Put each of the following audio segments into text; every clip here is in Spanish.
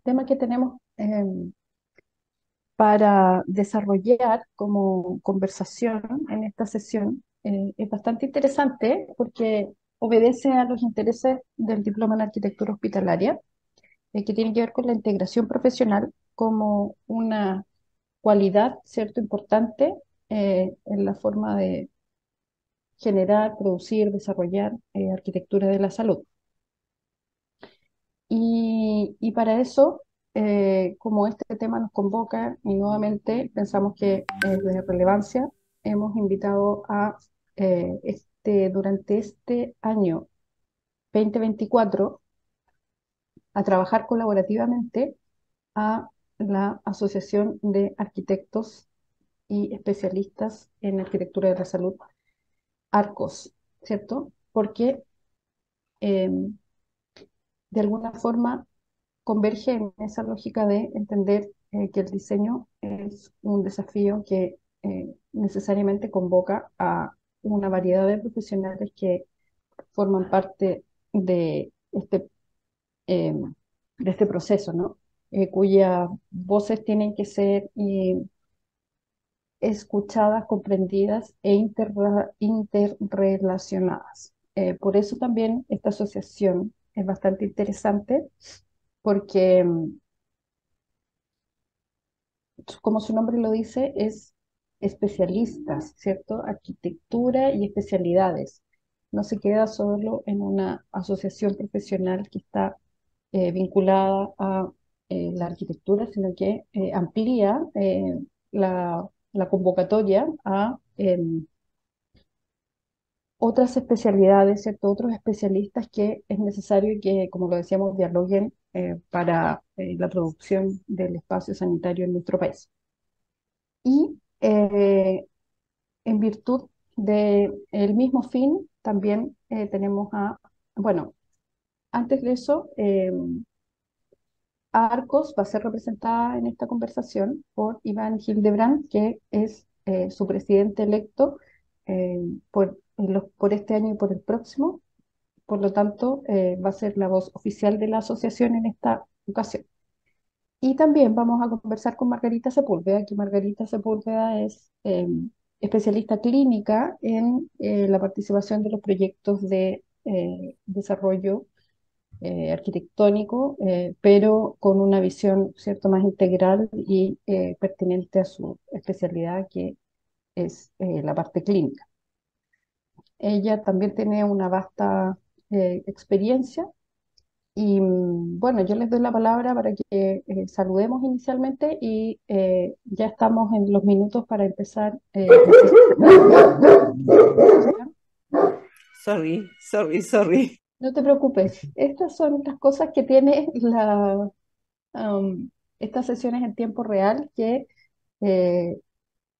tema que tenemos para desarrollar como conversación en esta sesión es bastante interesante porque obedece a los intereses del diploma en arquitectura hospitalaria, que tiene que ver con la integración profesional como una cualidad, ¿cierto?, importante en la forma de generar, producir, desarrollar arquitectura de la salud. Y para eso, como este tema nos convoca y nuevamente pensamos que es de relevancia, hemos invitado durante este año 2024 a trabajar colaborativamente a la Asociación de Arquitectos y Especialistas en Arquitectura de la Salud, ARCOS, ¿cierto? Porque de alguna forma converge en esa lógica de entender que el diseño es un desafío que necesariamente convoca a una variedad de profesionales que forman parte de eh, de este proceso, ¿no? Cuyas voces tienen que ser escuchadas, comprendidas e interrelacionadas. Por eso también esta asociación es bastante interesante porque como su nombre lo dice, es especialistas, ¿cierto? Arquitectura y especialidades. No se queda solo en una asociación profesional que está vinculada a la arquitectura, sino que amplía la convocatoria a otras especialidades, ¿cierto? Otros especialistas que es necesario que, como lo decíamos, dialoguen para la producción del espacio sanitario en nuestro país. Y en virtud del mismo fin, también tenemos bueno, antes de eso, Arcos va a ser representada en esta conversación por Iván Hildebrand, que es su presidente electo por este año y por el próximo. Por lo tanto, va a ser la voz oficial de la asociación en esta ocasión. Y también vamos a conversar con Margarita Sepúlveda, que Margarita Sepúlveda es especialista clínica en la participación de los proyectos de desarrollo arquitectónico, pero con una visión, ¿cierto?, más integral y pertinente a su especialidad, que es la parte clínica. Ella también tiene una vasta experiencia y bueno, yo les doy la palabra para que saludemos inicialmente y ya estamos en los minutos para empezar ¿Ya? Sorry, sorry, sorry. No te preocupes, estas son las cosas que tiene estas sesiones en tiempo real que eh,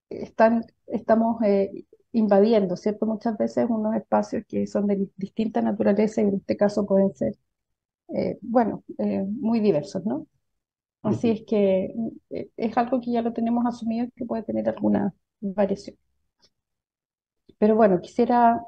estamos invadiendo, ¿cierto? Muchas veces unos espacios que son de distinta naturaleza y en este caso pueden ser, bueno, muy diversos, ¿no? Así es que es algo que ya lo tenemos asumido que puede tener alguna variación. Pero bueno, quisiera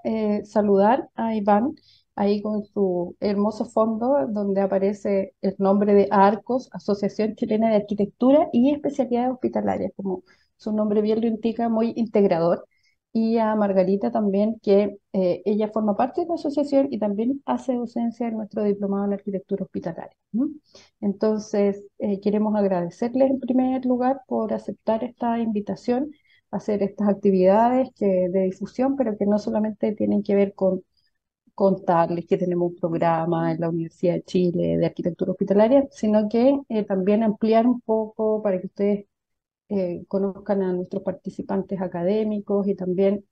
saludar a Iván ahí con su hermoso fondo donde aparece el nombre de ARCOS, Asociación Chilena de Arquitectura y Especialidades Hospitalarias, como su nombre bien lo indica, muy integrador. Y a Margarita también, que ella forma parte de la asociación y también hace docencia en nuestro diplomado en arquitectura hospitalaria, ¿no? Entonces, queremos agradecerles en primer lugar por aceptar esta invitación hacer estas actividades de difusión, pero que no solamente tienen que ver con contarles que tenemos un programa en la Universidad de Chile de arquitectura hospitalaria, sino que también ampliar un poco para que ustedes conozcan a nuestros participantes académicos y también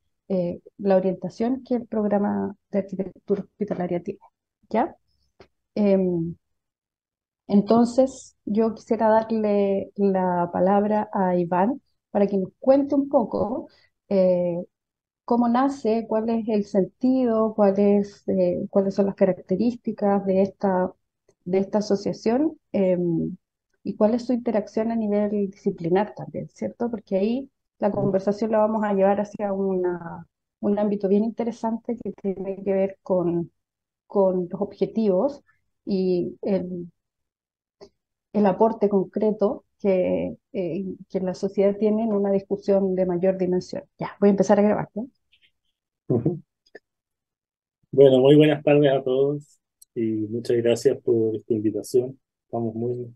la orientación que el programa de arquitectura hospitalaria tiene. ¿Ya? Em, entonces, yo quisiera darle la palabra a Iván para que nos cuente un poco eh, cómo nace, cuál es el sentido, cuáles son las características de esta asociación y cuál es su interacción a nivel disciplinar también, ¿cierto? Porque ahí la conversación la vamos a llevar hacia un ámbito bien interesante que tiene que ver con los objetivos y el aporte concreto que la sociedad tiene en una discusión de mayor dimensión. Ya, voy a empezar a grabar, ¿ya? Ujú. Bueno, muy buenas tardes a todos y muchas gracias por esta invitación. Estamos muy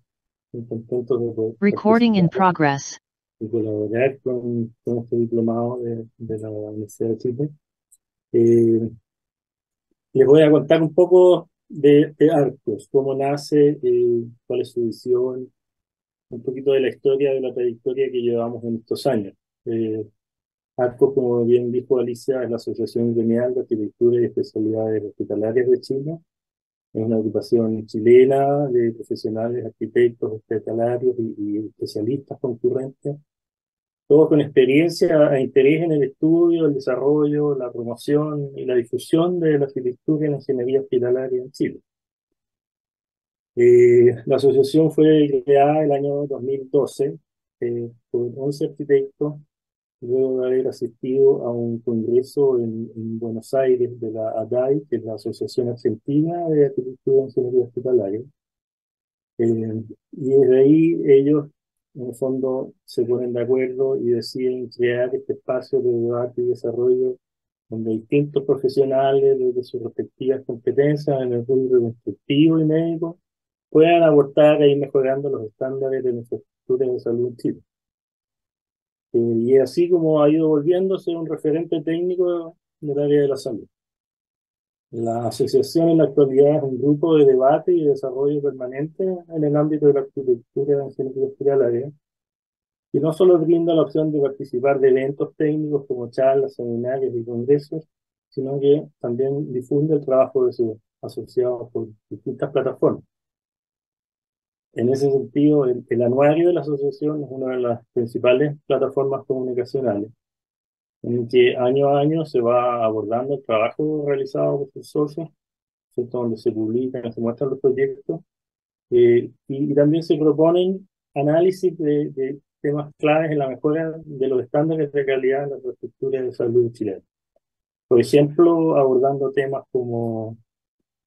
contentos de poder Recording in participar progress. y colaborar con este diplomado de la Universidad de Chile. Eh, Les voy a contar un poco de Arcos, cómo nace, cuál es su visión, un poquito de la historia, de la trayectoria que llevamos en estos años. Eh, Arcos, como bien dijo Alicia, es la Asociación Gremial de Arquitectura y Especialidades Hospitalarias de Chile. Es una agrupación chilena de profesionales, arquitectos, hospitalarios y especialistas concurrentes, todos con experiencia e interés en el estudio, el desarrollo, la promoción y la difusión de la arquitectura y la ingeniería hospitalaria en Chile. La asociación fue creada el año 2012 por 11 arquitectos, luego de haber asistido a un congreso en Buenos Aires de la ADAI, que es la Asociación Argentina de Arquitectura e Ingeniería Hospitalaria. Y desde ahí ellos, en el fondo, se ponen de acuerdo y deciden crear este espacio de debate y desarrollo donde distintos profesionales, desde sus respectivas competencias en el rubro constructivo y médico, puedan aportar e ir mejorando los estándares de infraestructura de salud en Chile. Y así como ha ido volviéndose un referente técnico del área de la salud. La asociación en la actualidad es un grupo de debate y desarrollo permanente en el ámbito de la arquitectura y la ingeniería hospitalaria, y no solo brinda la opción de participar de eventos técnicos como charlas, seminarios y congresos, sino que también difunde el trabajo de sus asociados por distintas plataformas. En ese sentido, el anuario de la asociación es una de las principales plataformas comunicacionales, en el que año a año se va abordando el trabajo realizado por sus socios, ¿cierto? Donde se publican, se muestran los proyectos, y también se proponen análisis de temas claves en la mejora de los estándares de calidad de la infraestructura de salud chilena. Por ejemplo, abordando temas como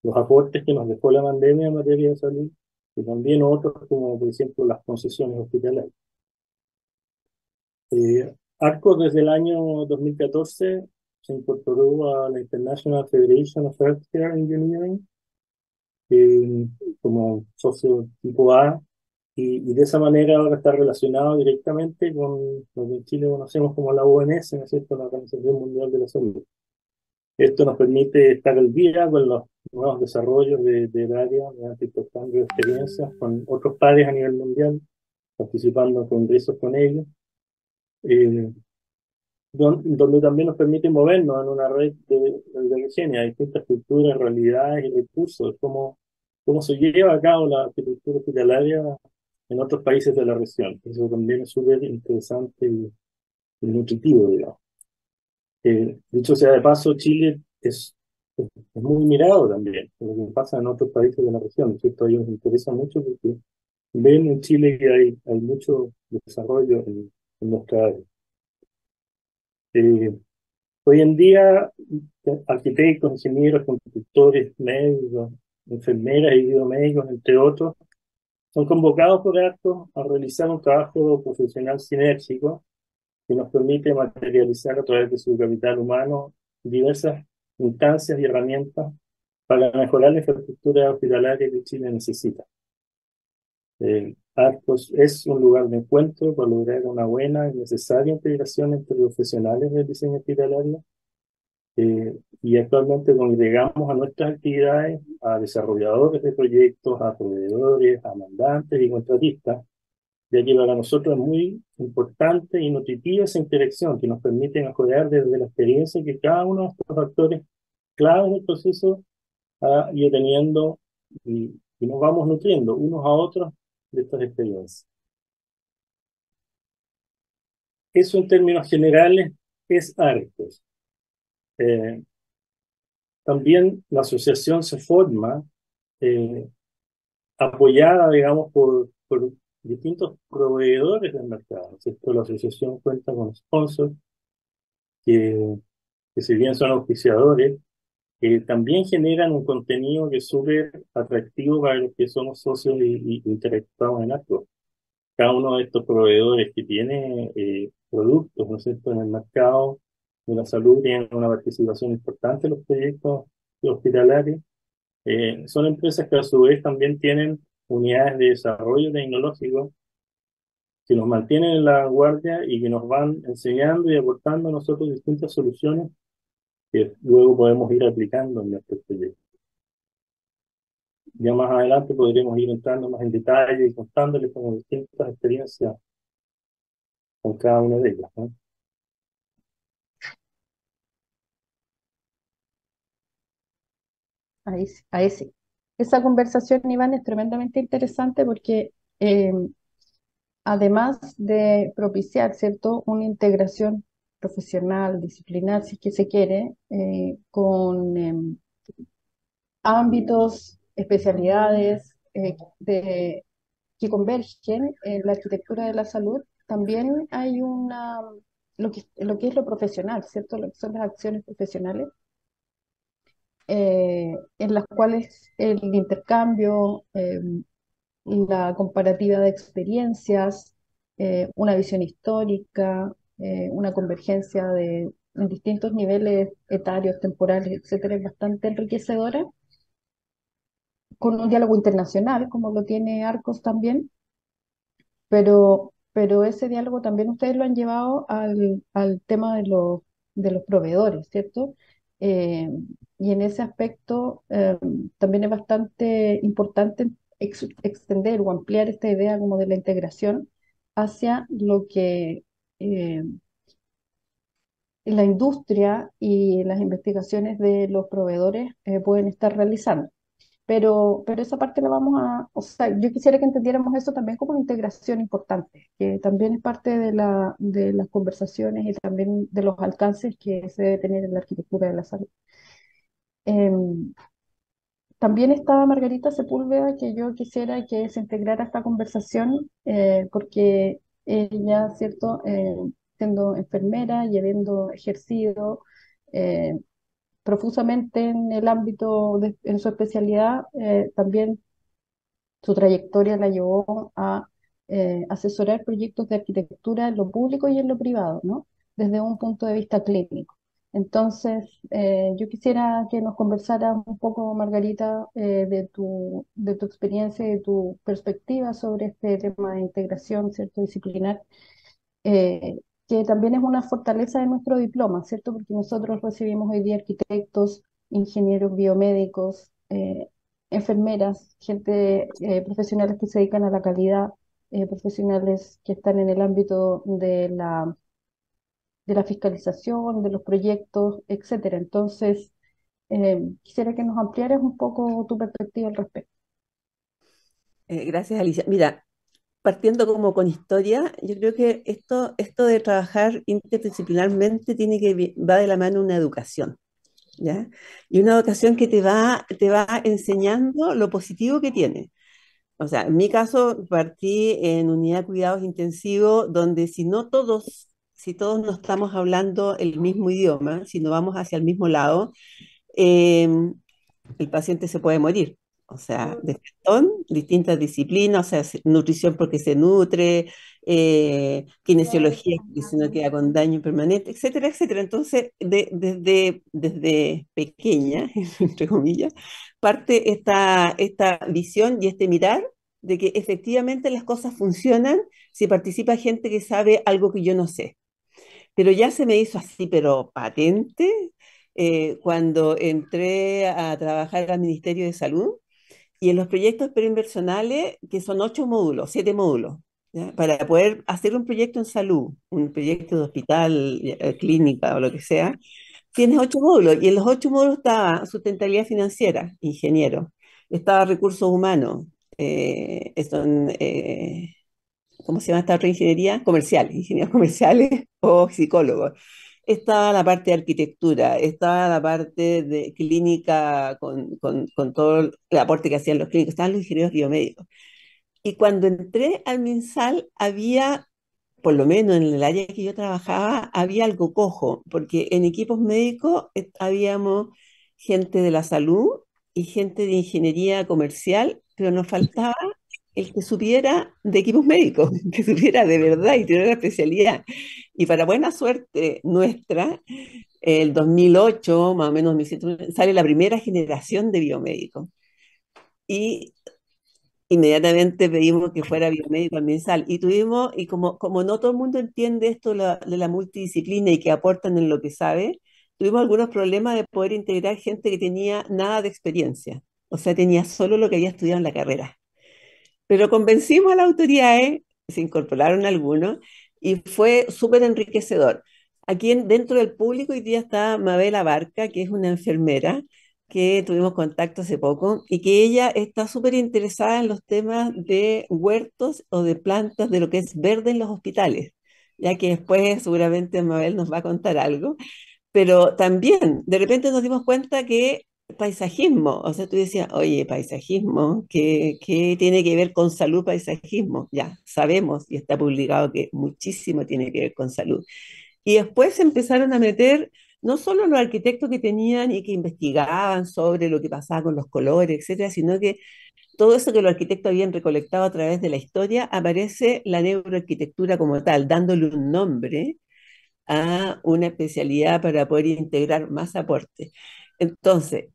los aportes que nos dejó la pandemia en materia de salud, y también otros como, por ejemplo, las concesiones hospitalarias. ARCO desde el año 2014 se incorporó a la International Federation of Healthcare Engineering eh, como socio tipo A, y de esa manera ahora está relacionado directamente con lo que en Chile conocemos como la OMS, ¿no es cierto?, la Organización Mundial de la Salud. Esto nos permite estar al día con los nuevos desarrollos del área, mediante intercambio de experiencias con otros pares a nivel mundial, participando en congresos con ellos, eh, donde también nos permite movernos en una red de Virginia, distintas culturas, realidades y recursos, cómo se lleva a cabo la arquitectura hospitalaria en otros países de la región. Eso también es súper interesante y nutritivo, digamos. Dicho sea de paso, Chile es muy mirado también por lo que pasa en otros países de la región, ¿cierto? A ellos les interesa mucho porque ven en Chile que hay mucho desarrollo en nuestra área. Eh, Hoy en día, arquitectos, ingenieros, constructores, médicos, enfermeras y biomédicos, entre otros, son convocados por ARCO a realizar un trabajo profesional sinérgico que nos permite materializar a través de su capital humano diversas instancias y herramientas para mejorar la infraestructura hospitalaria que Chile necesita. ARCOS es un lugar de encuentro para lograr una buena y necesaria integración entre profesionales del diseño hospitalario, y actualmente congregamos a nuestras actividades a desarrolladores de proyectos, a proveedores, a mandantes y contratistas, ya que para nosotros es muy importante y nutritiva esa interacción que nos permite mejorar desde la experiencia que cada uno de estos actores claves del proceso ha ido teniendo, y nos vamos nutriendo unos a otros de estas experiencias. Eso en términos generales es ARCOS. También la asociación se forma eh, apoyada, digamos, por distintos proveedores del mercado, ¿cierto? La asociación cuenta con sponsors que si bien son auspiciadores, también generan un contenido que es súper atractivo para los que somos socios y interactuamos en acto. Cada uno de estos proveedores que tiene productos, ¿no es cierto?, en el mercado de la salud tienen una participación importante en los proyectos hospitalarios. Son empresas que a su vez también tienen unidades de desarrollo tecnológico que nos mantienen en la vanguardia y que nos van enseñando y aportando a nosotros distintas soluciones que luego podemos ir aplicando en nuestros proyectos. Ya más adelante podremos ir entrando más en detalle y contándoles como distintas experiencias con cada una de ellas, ¿no? Ahí, ahí sí. Esa conversación, Iván, es tremendamente interesante porque eh, además de propiciar, ¿cierto?, una integración profesional, disciplinar, si es que se quiere, con ámbitos, especialidades que convergen en la arquitectura de la salud, también hay lo que es lo profesional, ¿cierto?, lo que son las acciones profesionales en las cuales el intercambio, la comparativa de experiencias, una visión histórica, una convergencia en distintos niveles etarios, temporales, etcétera, es bastante enriquecedora, con un diálogo internacional, como lo tiene Arcos también, pero ese diálogo también ustedes lo han llevado al tema de los proveedores, ¿cierto? Eh, y en ese aspecto también es bastante importante extender o ampliar esta idea como de la integración hacia lo que eh, la industria y las investigaciones de los proveedores pueden estar realizando. Pero esa parte la vamos a, o sea, yo quisiera que entendiéramos eso también como una integración importante, que también es parte de las conversaciones y también de los alcances que se debe tener en la arquitectura de la salud. Em, También está Margarita Sepúlveda, que yo quisiera que se integrara a esta conversación, porque ella, ¿cierto? Siendo enfermera y habiendo ejercido eh, profusamente en el ámbito, en su especialidad, también su trayectoria la llevó a asesorar proyectos de arquitectura en lo público y en lo privado, ¿no? Desde un punto de vista clínico. Entonces, yo quisiera que nos conversaras un poco, Margarita, de tu experiencia y de tu perspectiva sobre este tema de integración, ¿cierto? Disciplinar, eh, que también es una fortaleza de nuestro diploma, ¿cierto? Porque nosotros recibimos hoy día arquitectos, ingenieros biomédicos, enfermeras, gente, profesionales que se dedican a la calidad, profesionales que están en el ámbito de la fiscalización, de los proyectos, etcétera. Entonces, quisiera que nos ampliaras un poco tu perspectiva al respecto. Gracias, Alicia. Mira, partiendo como con historia, yo creo que esto de trabajar interdisciplinarmente va de la mano una educación, ¿ya? Y una educación que te va enseñando lo positivo que tiene. O sea, en mi caso partí en unidad de cuidados intensivos, donde si todos no estamos hablando el mismo idioma, si no vamos hacia el mismo lado, eh, el paciente se puede morir. O sea, son distintas disciplinas, o sea, nutrición porque se nutre, kinesiología porque si no queda con daño permanente, etcétera, etcétera. Entonces, desde pequeña, entre comillas, parte esta visión y este mirar de que efectivamente las cosas funcionan si participa gente que sabe algo que yo no sé. Pero ya se me hizo así, pero patente, cuando entré a trabajar al Ministerio de Salud y en los proyectos preinversionales, que son 8 módulos, 7 módulos, ¿ya? Para poder hacer un proyecto en salud, un proyecto de hospital, clínica o lo que sea, tienes 8 módulos y en los 8 módulos estaba sustentabilidad financiera, ingeniero, estaba recursos humanos, son, ¿cómo se llama esta otra ingeniería? Comerciales, ingenieros comerciales o psicólogos. Estaba la parte de arquitectura, estaba la parte de clínica con todo el aporte que hacían los clínicos, estaban los ingenieros biomédicos. Y cuando entré al MinSal había, por lo menos en el área que yo trabajaba, había algo cojo, porque en equipos médicos habíamos gente de la salud y gente de ingeniería comercial, pero nos faltaba el que supiera de equipos médicos, que supiera de verdad y tuviera la especialidad. Y para buena suerte nuestra, el 2008, más o menos 2007, sale la primera generación de biomédicos. Y inmediatamente pedimos que fuera biomédico ambiental. Y tuvimos, y como no todo el mundo entiende esto de la multidisciplina y que aportan en lo que sabe, tuvimos algunos problemas de poder integrar gente que tenía nada de experiencia. O sea, tenía solo lo que había estudiado en la carrera. Pero convencimos a las autoridades, se incorporaron algunos, y fue súper enriquecedor. Dentro del público hoy día está Mabel Abarca, que es una enfermera que tuvimos contacto hace poco, y que ella está súper interesada en los temas de huertos o de plantas, de lo que es verde en los hospitales, ya que después seguramente Mabel nos va a contar algo. Pero también, de repente nos dimos cuenta que paisajismo, o sea, tú decías, oye, paisajismo, ¿qué tiene que ver con salud, paisajismo? Ya, sabemos y está publicado que muchísimo tiene que ver con salud. Y después se empezaron a meter no solo los arquitectos que tenían y que investigaban sobre lo que pasaba con los colores, etcétera, sino que todo eso que los arquitectos habían recolectado a través de la historia, aparece la neuroarquitectura como tal, dándole un nombre a una especialidad para poder integrar más aportes. Entonces,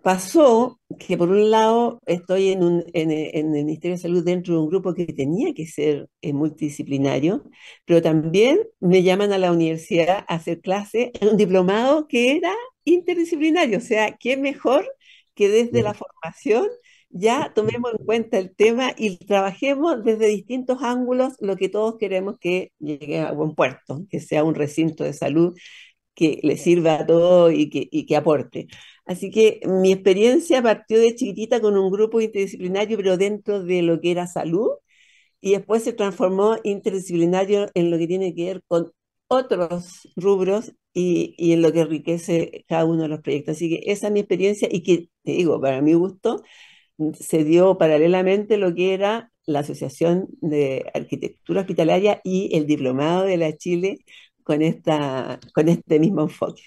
pasó que por un lado estoy en el Ministerio de Salud dentro de un grupo que tenía que ser multidisciplinario, pero también me llaman a la universidad a hacer clase en un diplomado que era interdisciplinario, o sea, qué mejor que desde la formación ya tomemos en cuenta el tema y trabajemos desde distintos ángulos lo que todos queremos que llegue a buen puerto, que sea un recinto de salud que le sirva a todos y que aporte. Así que mi experiencia partió de chiquitita con un grupo interdisciplinario, pero dentro de lo que era salud, y después se transformó interdisciplinario en lo que tiene que ver con otros rubros y en lo que enriquece cada uno de los proyectos. Así que esa es mi experiencia y que, te digo, para mi gusto, se dio paralelamente lo que era la Asociación de Arquitectura Hospitalaria y el Diplomado de la Chile con este mismo enfoque.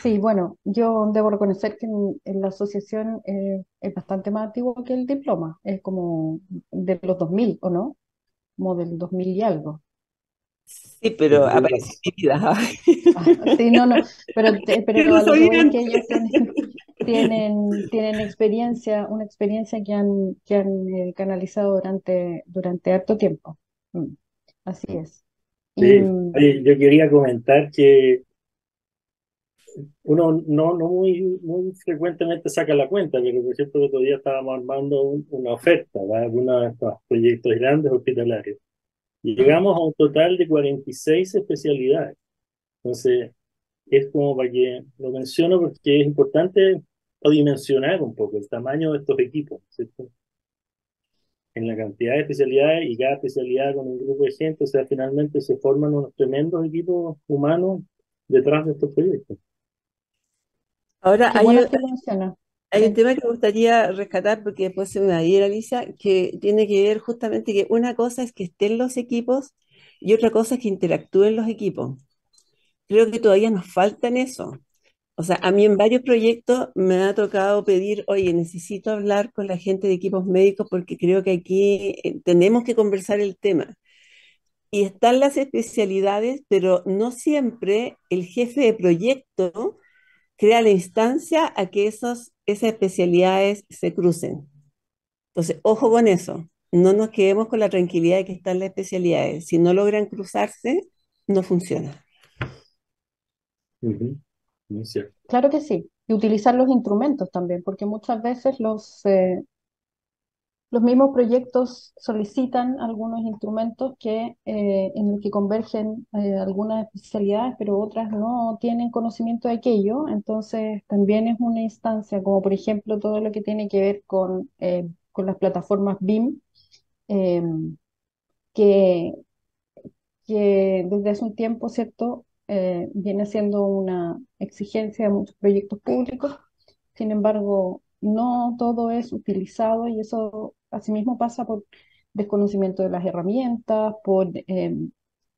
Sí, bueno, yo debo reconocer que en la asociación es bastante más antiguo que el diploma, es como de los 2000, ¿o no? Como del 2000 y algo. Sí, pero apareció en mi vida. Ah, sí, no, no, Yo pero no a lo que voy sabía es que antes. ellos tienen experiencia, una experiencia que han canalizado durante harto tiempo. Mm, así es. Y Sí. Oye, yo quería comentar que uno no muy frecuentemente saca la cuenta, pero por ejemplo el otro día estábamos armando una oferta para algunos de estos proyectos grandes hospitalarios. Y llegamos a un total de 46 especialidades. Entonces, es como para que lo menciono porque es importante dimensionar un poco el tamaño de estos equipos, ¿cierto? En la cantidad de especialidades y cada especialidad con un grupo de gente, o sea, finalmente se forman unos tremendos equipos humanos detrás de estos proyectos. Ahora qué bueno que lo menciona. hay un Sí. tema que me gustaría rescatar porque después se me va a ir, Alicia, que tiene que ver justamente que una cosa es que estén los equipos y otra cosa es que interactúen los equipos. Creo que todavía nos falta en eso. O sea, a mí en varios proyectos me ha tocado pedir, oye, necesito hablar con la gente de equipos médicos porque creo que aquí tenemos que conversar el tema. Y están las especialidades, pero no siempre el jefe de proyecto crea la instancia a que esas especialidades se crucen. Entonces, ojo con eso. No nos quedemos con la tranquilidad de que están las especialidades. Si no logran cruzarse, no funciona. Ujú. Muy cierto. Claro que sí. Y utilizar los instrumentos también, porque muchas veces los mismos proyectos solicitan algunos instrumentos en los que convergen algunas especialidades, pero otras no tienen conocimiento de aquello. Entonces, también es una instancia, como por ejemplo todo lo que tiene que ver con las plataformas BIM, eh, que, que desde hace un tiempo, ¿cierto? Viene siendo una exigencia de muchos proyectos públicos. Sin embargo, no todo es utilizado y eso asimismo pasa por desconocimiento de las herramientas, por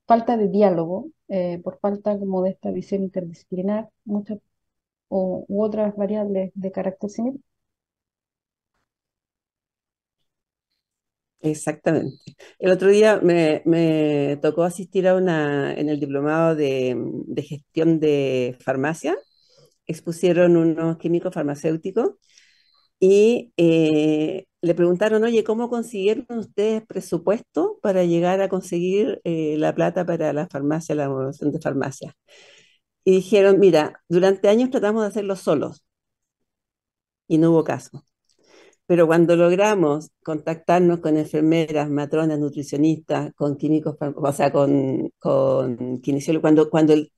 falta de diálogo por falta como de esta visión interdisciplinar, muchas u otras variables de carácter similar. Exactamente. El otro día me tocó asistir en el diplomado de gestión de farmacia. Expusieron unos químicos farmacéuticos y le preguntaron, oye, ¿cómo consiguieron ustedes presupuesto para llegar a conseguir la plata para la farmacia, la evaluación de farmacia? Y dijeron, mira, durante años tratamos de hacerlo solos y no hubo caso. Pero cuando logramos contactarnos con enfermeras, matronas, nutricionistas, con químicos, o sea, con kinesiólogos,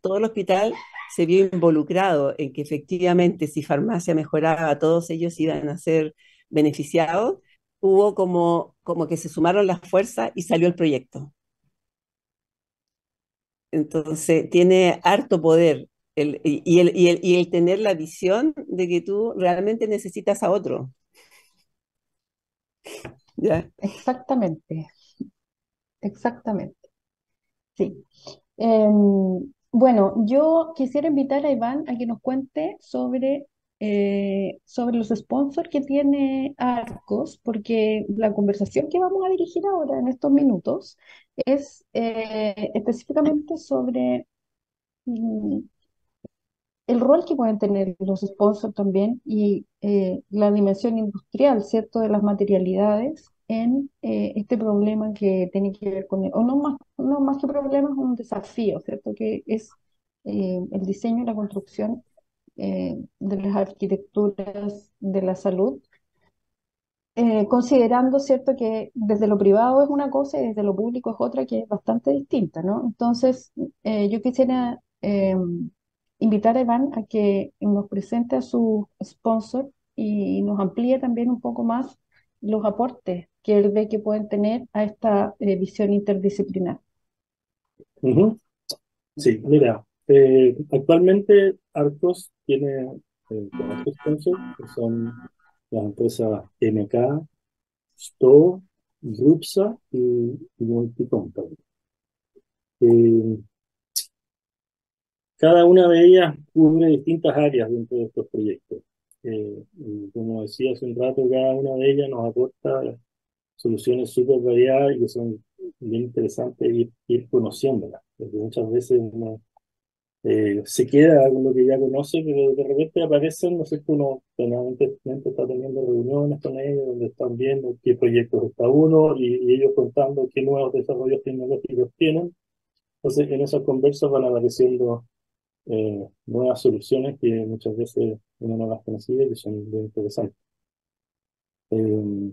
todo el hospital se vio involucrado en que efectivamente si farmacia mejoraba, todos ellos iban a ser beneficiados, hubo como que se sumaron las fuerzas y salió el proyecto. Entonces, tiene harto poder y el tener la visión de que tú realmente necesitas a otro, ¿ya? Exactamente, exactamente, sí. Bueno, yo quisiera invitar a Iván a que nos cuente sobre los sponsors que tiene Arcos, porque la conversación que vamos a dirigir ahora en estos minutos es específicamente sobre mm, el rol que pueden tener los sponsors también y la dimensión industrial, ¿cierto?, de las materialidades en este problema que tiene que ver con, o no más que problema, es un desafío, ¿cierto?, que es el diseño y la construcción de las arquitecturas de la salud, considerando, ¿cierto?, que desde lo privado es una cosa y desde lo público es otra que es bastante distinta, ¿no? Entonces, yo quisiera invitar a Iván a que nos presente a su sponsor y nos amplíe también un poco más los aportes que él ve que pueden tener a esta visión interdisciplinar. Ujú. Sí, mira, actualmente Arcos tiene cuatro sponsors, que son las empresas MK, STO, Rupsa y Multicompany. Eh, Cada una de ellas cubre distintas áreas dentro de estos proyectos. Y como decía hace un rato, cada una de ellas nos aporta soluciones súper variadas y que son bien interesantes ir conociéndolas. Porque muchas veces uno se queda con lo que ya conoce, pero de repente aparecen, no sé, uno permanentemente está teniendo reuniones con ellos donde están viendo qué proyectos está uno y ellos contando qué nuevos desarrollos tecnológicos tienen. Entonces, en esas conversas van apareciendo nuevas soluciones que muchas veces uno no las conocía y que son muy interesantes. Eh,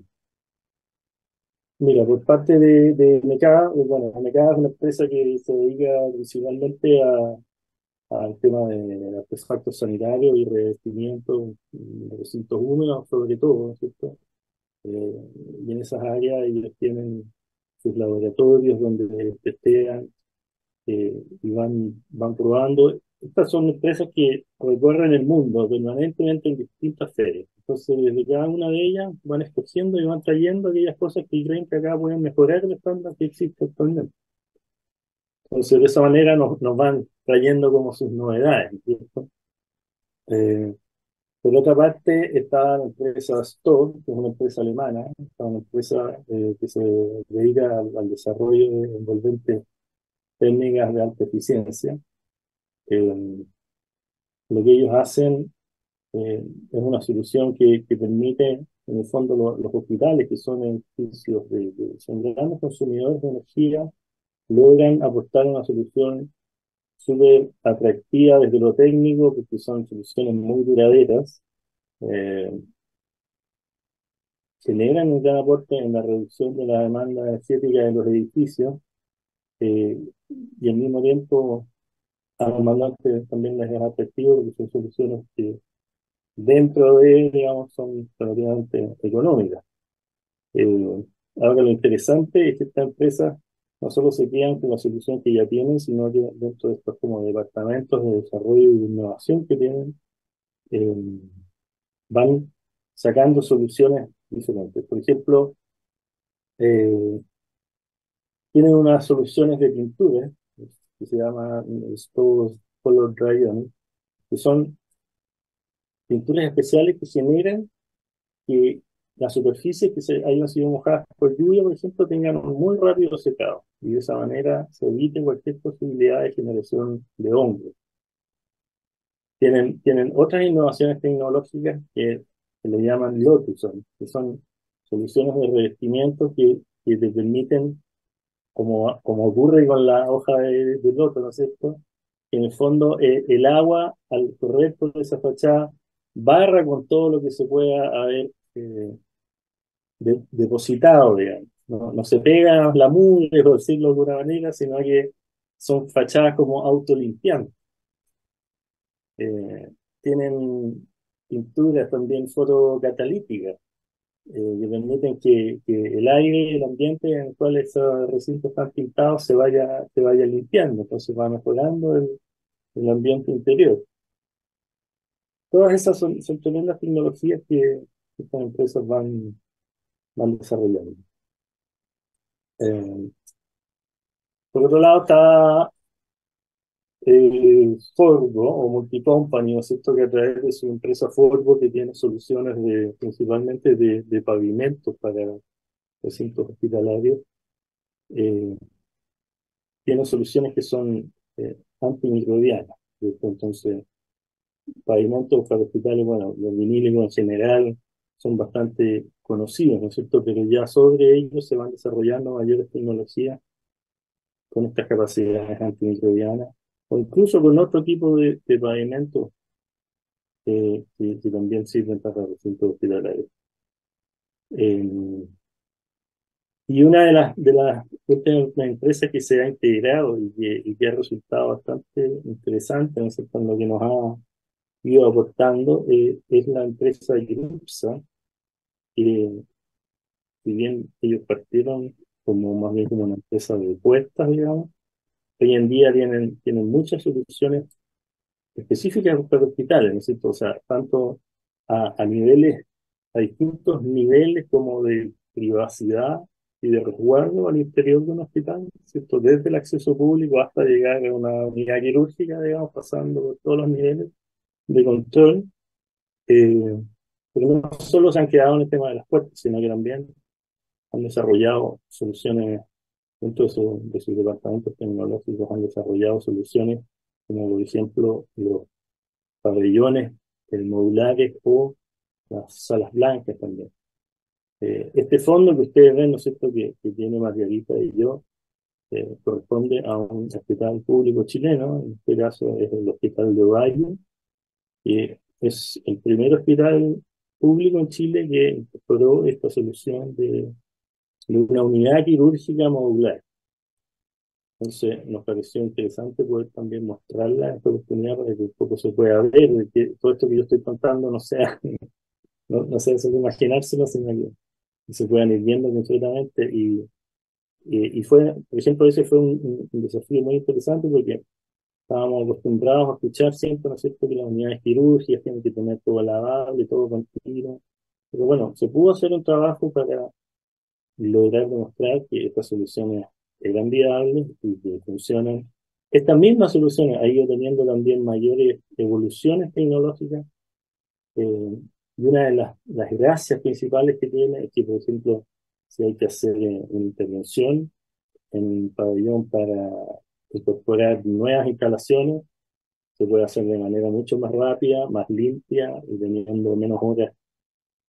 Mira, por parte de MK, bueno, MK es una empresa que se dedica principalmente al tema de artefactos sanitarios y revestimiento de recintos húmedos, sobre todo, ¿no es cierto? Eh, y en esas áreas ellos tienen sus laboratorios donde testean y van probando. Estas son empresas que recorren el mundo permanentemente en distintas ferias. Entonces, desde cada una de ellas van escogiendo y van trayendo aquellas cosas que creen que acá pueden mejorar el estándar que existe actualmente. Entonces, de esa manera nos van trayendo como sus novedades, ¿cierto? Eh, por otra parte, está la empresa Stoll, que es una empresa alemana, está una empresa que se dedica al desarrollo de envolventes técnicas de alta eficiencia. Eh, lo que ellos hacen es una solución que permite, en el fondo, los hospitales, que son edificios son grandes consumidores de energía, logran aportar una solución súper atractiva desde lo técnico, porque son soluciones muy duraderas, eh, generan un gran aporte en la reducción de la demanda energética de los edificios eh, y al mismo tiempo a los mandantes también les es atractivo porque son soluciones que dentro de, digamos, son relativamente económicas. Ahora lo interesante es que estas empresas no solo se quedan con la solución que ya tienen, sino que dentro de estos como departamentos de desarrollo y de innovación que tienen, eh, van sacando soluciones diferentes. Por ejemplo, eh, tienen unas soluciones de pintura que se llama Stowe Color Drying, que son pinturas especiales que generan que las superficies que se hayan sido mojadas por lluvia, por ejemplo, tengan un muy rápido secado. Y de esa manera se evite cualquier posibilidad de generación de hongos. Tienen otras innovaciones tecnológicas que le llaman Lotuson, que son soluciones de revestimiento que te permiten, como ocurre con la hoja de loto, ¿no es cierto? Que en el fondo el agua, al correr por esa fachada, barra con todo lo que se pueda haber depositado, digamos. No se pega la mugre, por decirlo de alguna manera, sino que son fachadas como autolimpiantes. Eh, Tienen pinturas también fotocatalíticas que permiten que el aire, el ambiente en el cual esos recintos están pintados se vaya limpiando, entonces va mejorando el ambiente interior. Todas esas son tremendas tecnologías que estas empresas van desarrollando. Eh, por otro lado está Forgo o Multicompany, ¿no es cierto? Que a través de su empresa Forgo, que tiene soluciones principalmente de pavimentos para recintos hospitalarios, eh, tiene soluciones que son antimicrobianas. Entonces, pavimentos para hospitales, bueno, los vinílicos en general son bastante conocidos, ¿no es cierto? Pero ya sobre ellos se van desarrollando mayores tecnologías con estas capacidades antimicrobianas, o incluso con otro tipo de pavimentos que también sirven para recintos hospitalarios. Eh, y una de las últimas empresas que se ha integrado y que ha resultado bastante interesante, ¿no es cierto?, en lo que nos ha ido aportando, es la empresa Grupsa, que si bien ellos partieron como más bien como una empresa de puestas, digamos, hoy en día tienen muchas soluciones específicas para hospitales, ¿no es cierto? O sea, tanto a niveles, a distintos niveles como de privacidad y de resguardo al interior de un hospital, ¿cierto? Desde el acceso público hasta llegar a una unidad quirúrgica, digamos, pasando por todos los niveles de control. Eh, pero no solo se han quedado en el tema de las puertas, sino que también han desarrollado soluciones, dentro de sus departamentos tecnológicos, han desarrollado soluciones como, por ejemplo, los pabellones modulares o las salas blancas también. Este fondo que ustedes ven, ¿no es cierto?, que tiene Margarita y yo, corresponde a un hospital público chileno, en este caso es el Hospital de Ovalle, que es el primer hospital público en Chile que incorporó esta solución de una unidad quirúrgica modular. Entonces nos pareció interesante poder también mostrarla en esta oportunidad para que un poco se pueda ver, de que todo esto que yo estoy contando no sea, no sea solo imaginárselo, sino que se puedan ir viendo concretamente. Y fue, por ejemplo, ese fue un desafío muy interesante porque estábamos acostumbrados a escuchar siempre, ¿no es cierto?, que las unidades quirúrgicas tienen que tener todo lavable, todo continuo. Pero bueno, se pudo hacer un trabajo para lograr demostrar que estas soluciones eran viables y que funcionan. Estas mismas soluciones han ido teniendo también mayores evoluciones tecnológicas. Y una de las gracias principales que tiene es que, por ejemplo, si hay que hacer una intervención en un pabellón para incorporar nuevas instalaciones, se puede hacer de manera mucho más rápida, más limpia y teniendo menos horas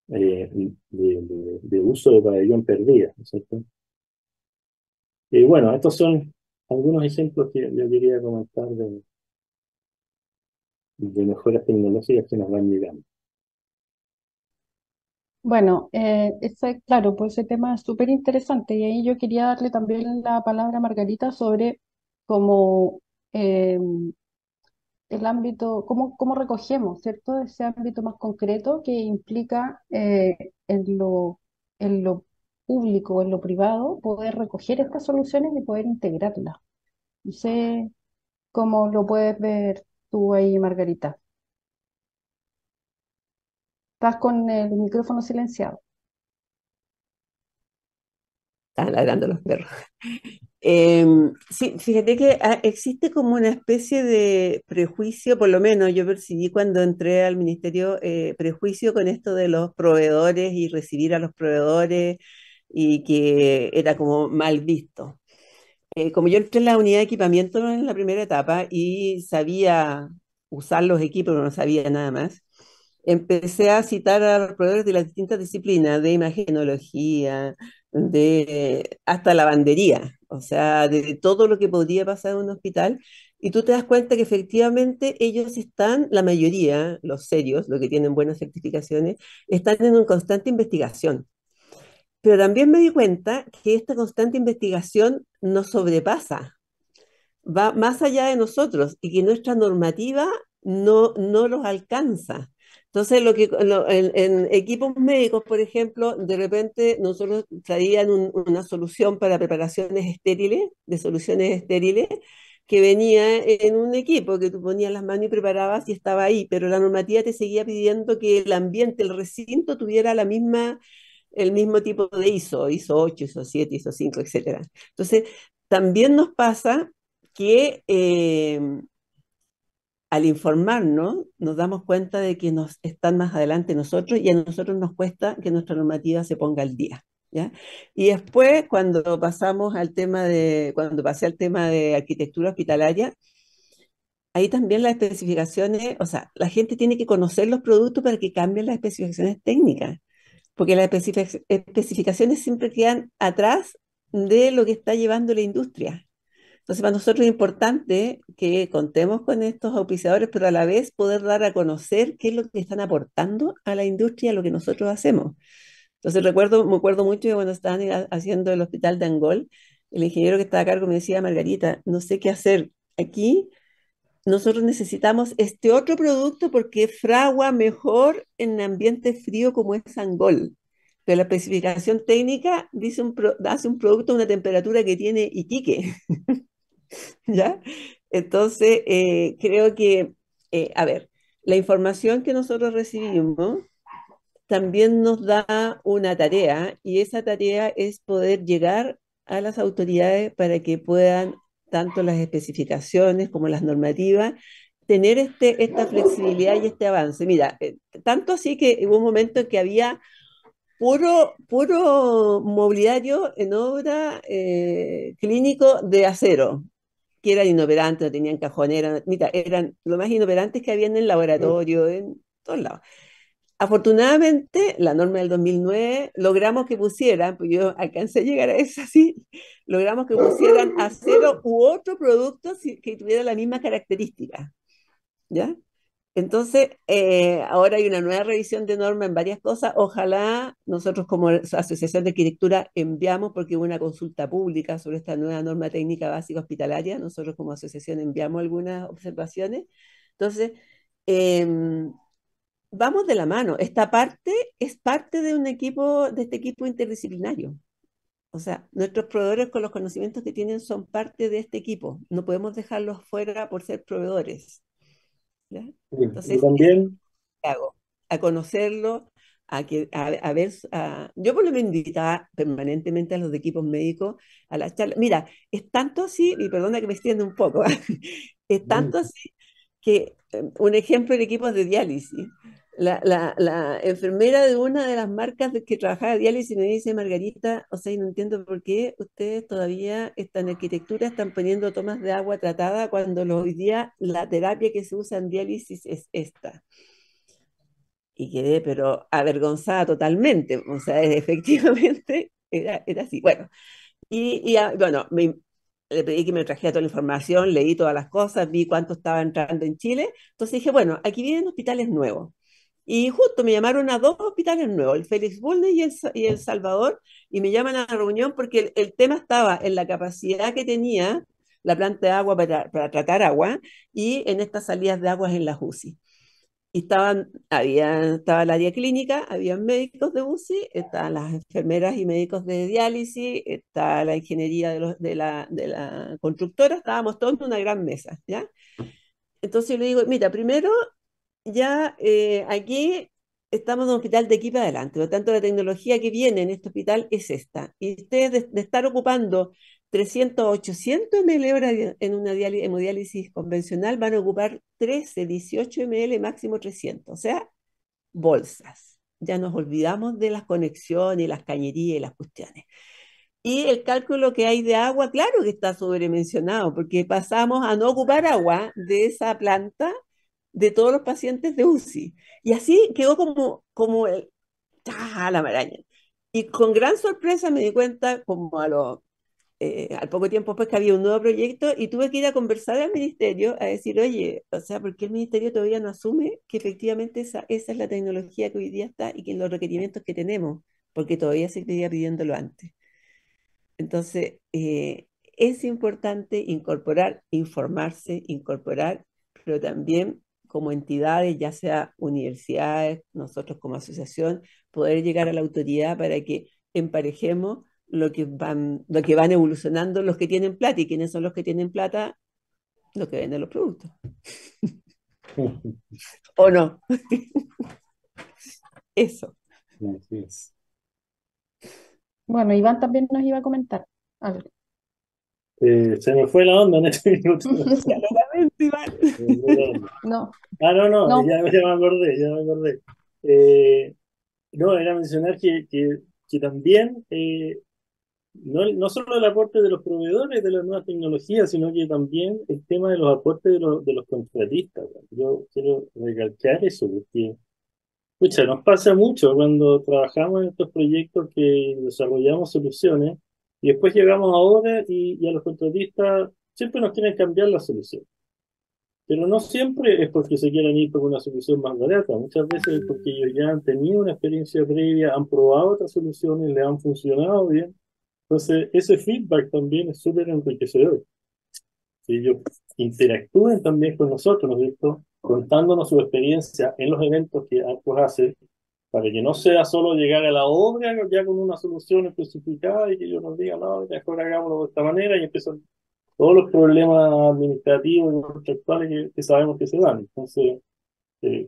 de uso de pabellón perdidas, ¿no es cierto? Y bueno, estos son algunos ejemplos que yo quería comentar de mejoras tecnológicas que nos van llegando. Bueno, claro, pues ese tema es súper interesante y ahí yo quería darle también la palabra a Margarita sobre cómo eh, el ámbito, cómo recogemos, ¿cierto? Ese ámbito más concreto que implica en lo público, en lo privado, poder recoger estas soluciones y poder integrarlas. No sé cómo lo puedes ver tú ahí, Margarita. Estás con el micrófono silenciado. Estaban ladrando los perros. Sí, fíjate que existe como una especie de prejuicio, por lo menos yo percibí cuando entré al ministerio, prejuicio con esto de los proveedores y recibir a los proveedores y que era como mal visto. Como yo entré en la unidad de equipamiento en la primera etapa y sabía usar los equipos, pero no sabía nada más, empecé a citar a los proveedores de las distintas disciplinas, de imagenología, de hasta lavandería, o sea, de todo lo que podría pasar en un hospital. Y tú te das cuenta que efectivamente ellos están, la mayoría, los serios, los que tienen buenas certificaciones, están en una constante investigación. Pero también me di cuenta que esta constante investigación nos sobrepasa, va más allá de nosotros y que nuestra normativa no los alcanza. Entonces, en equipos médicos, por ejemplo, de repente nosotros traían una solución para preparaciones estériles, de soluciones estériles, que venía en un equipo que tú ponías las manos y preparabas y estaba ahí, pero la normativa te seguía pidiendo que el ambiente, el recinto tuviera el mismo tipo de ISO 8, ISO 7, ISO 5, etcétera. Entonces, también nos pasa que al informarnos nos damos cuenta de que nos están más adelante nosotros y a nosotros nos cuesta que nuestra normativa se ponga al día. ¿Ya? Y después, cuando pasé al tema de arquitectura hospitalaria, ahí también las especificaciones, o sea, la gente tiene que conocer los productos para que cambien las especificaciones técnicas, porque las especificaciones siempre quedan atrás de lo que está llevando la industria. Entonces, para nosotros es importante que contemos con estos auspiciadores, pero a la vez poder dar a conocer qué es lo que están aportando a la industria, a lo que nosotros hacemos. Entonces, me acuerdo mucho de cuando estaban haciendo el hospital de Angol, el ingeniero que estaba a cargo me decía, Margarita, no sé qué hacer. Aquí nosotros necesitamos este otro producto porque fragua mejor en ambiente frío como es Angol. Pero la especificación técnica dice hace un producto a una temperatura que tiene Iquique. ¿Ya? Entonces, creo que, a ver, la información que nosotros recibimos también nos da una tarea y esa tarea es poder llegar a las autoridades para que puedan, tanto las especificaciones como las normativas, tener esta flexibilidad y este avance. Mira, tanto así que hubo un momento en que había puro mobiliario en obra clínico de acero, que eran inoperantes, no tenían cajonera, mira, eran lo más inoperantes que había en el laboratorio, en todos lados. Afortunadamente, la norma del 2009 logramos que pusieran, pues yo alcancé a llegar a eso así, logramos que pusieran acero u otro producto que tuviera la misma característica, ¿ya? Entonces, ahora hay una nueva revisión de norma en varias cosas. Ojalá nosotros como Asociación de Arquitectura enviamos, porque hubo una consulta pública sobre esta nueva norma técnica básica hospitalaria, nosotros como asociación enviamos algunas observaciones. Entonces, em, vamos de la mano. Esta parte es parte de de este equipo interdisciplinario. O sea, nuestros proveedores con los conocimientos que tienen son parte de este equipo. No podemos dejarlos fuera por ser proveedores. ¿Ya? Yo Entonces, eso también, hago, a conocerlo, a ver, yo por lo menos invitaba permanentemente a los de equipos médicos a las charlas. Mira, es tanto así, y perdona que me extienda un poco, es tanto así que un ejemplo en equipos de diálisis. La enfermera de una de las marcas que trabajaba de diálisis me dice, Margarita, o sea, y no entiendo por qué ustedes todavía están en arquitectura, están poniendo tomas de agua tratada cuando hoy día la terapia que se usa en diálisis es esta. Y quedé, pero avergonzada totalmente. O sea, efectivamente era así. Bueno, bueno, le pedí que me trajera toda la información, leí todas las cosas, vi cuánto estaba entrando en Chile. Entonces dije, bueno, aquí vienen hospitales nuevos. Y justo me llamaron a dos hospitales nuevos, el Félix Bulnes y el Salvador, y me llaman a la reunión porque el tema estaba en la capacidad que tenía la planta de agua para tratar agua y en estas salidas de aguas en la UCI. Y estaba el área clínica, había médicos de UCI, estaban las enfermeras y médicos de diálisis, está la ingeniería de la constructora, estábamos todos en una gran mesa, ¿ya? Entonces yo le digo, mira, primero ya aquí estamos en un hospital de aquí para adelante, por lo tanto la tecnología que viene en este hospital es esta. Y ustedes de estar ocupando 300, 800 ml hora en una hemodiálisis convencional van a ocupar 13, 18 ml, máximo 300, o sea, bolsas. Ya nos olvidamos de las conexiones, las cañerías y las cuestiones. Y el cálculo que hay de agua, claro que está sobredimensionado, porque pasamos a no ocupar agua de esa planta de todos los pacientes de UCI. Y así quedó como la maraña. Y con gran sorpresa me di cuenta, como al poco tiempo después, que había un nuevo proyecto y tuve que ir a conversar al ministerio a decir, oye, o sea, ¿por qué el ministerio todavía no asume que efectivamente esa es la tecnología que hoy día está y que los requerimientos que tenemos? Porque todavía se seguía pidiéndolo antes. Entonces, es importante incorporar, informarse, incorporar, pero también como entidades, ya sea universidades, nosotros como asociación, poder llegar a la autoridad para que emparejemos lo que van evolucionando los que tienen plata. ¿Y quiénes son los que tienen plata? Los que venden los productos. ¿O no? Eso. Así es. Bueno, Iván también nos iba a comentar algo. Se me fue la onda en este minuto. Ya lo lamento, Iván. Se me fue la onda. No, Ah, no, no, no, ya me acordé, ya me acordé. Eh, no, era mencionar que también, no solo el aporte de los proveedores de las nuevas tecnologías, sino que también el tema de los aportes de los contratistas. Yo quiero recalcar eso, porque pucha, nos pasa mucho cuando trabajamos en estos proyectos que desarrollamos soluciones y después llegamos ahora y a los contratistas siempre nos quieren cambiar la solución. Pero no siempre es porque se quieran ir por una solución más barata, muchas veces es porque ellos ya han tenido una experiencia previa, han probado otras soluciones, le han funcionado bien. Entonces, ese feedback también es súper enriquecedor. Que ellos interactúen también con nosotros, ¿no es cierto? Contándonos su experiencia en los eventos que Arcos hace, para que no sea solo llegar a la obra ya con una solución especificada y que ellos nos digan, no, mejor hagámoslo de esta manera y empiezan todos los problemas administrativos y contractuales que sabemos que se dan. Entonces,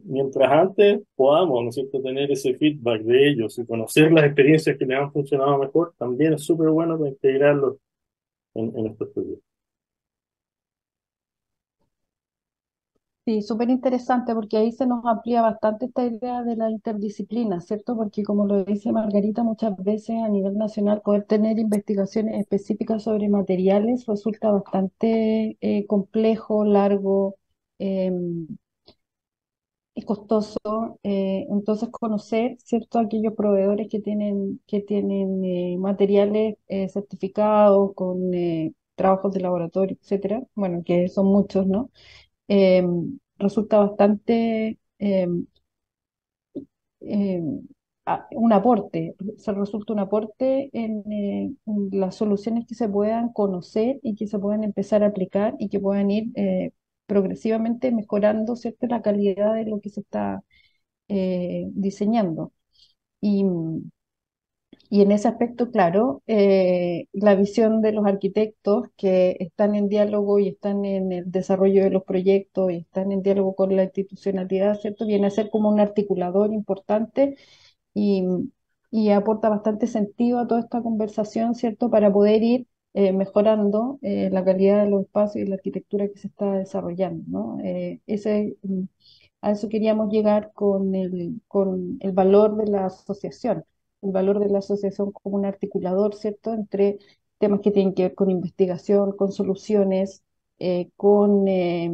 mientras antes podamos, ¿no es cierto?, tener ese feedback de ellos y conocer las experiencias que les han funcionado mejor, también es súper bueno para integrarlos en estos proyectos. sí, súper interesante porque ahí se nos amplía bastante esta idea de la interdisciplina, ¿cierto? Porque como lo dice Margarita, muchas veces a nivel nacional poder tener investigaciones específicas sobre materiales resulta bastante complejo, largo, em, es costoso. Entonces conocer, ¿cierto? Aquellos proveedores que tienen materiales certificados con trabajos de laboratorio, etcétera, bueno, que son muchos, ¿no? eh, Resulta bastante eh, un aporte, se resulta un aporte en las soluciones que se puedan conocer y que se puedan empezar a aplicar y que puedan ir progresivamente mejorando, ¿cierto?, la calidad de lo que se está diseñando. Y, y en ese aspecto, claro, la visión de los arquitectos que están en diálogo y están en el desarrollo de los proyectos y están en diálogo con la institucionalidad, ¿cierto? Viene a ser como un articulador importante y, y aporta bastante sentido a toda esta conversación, ¿cierto? Para poder ir mejorando la calidad de los espacios y la arquitectura que se está desarrollando, ¿no? A eso queríamos llegar con el valor de la asociación, el valor de la asociación como un articulador, ¿cierto?, entre temas que tienen que ver con investigación, con soluciones, eh, con, eh,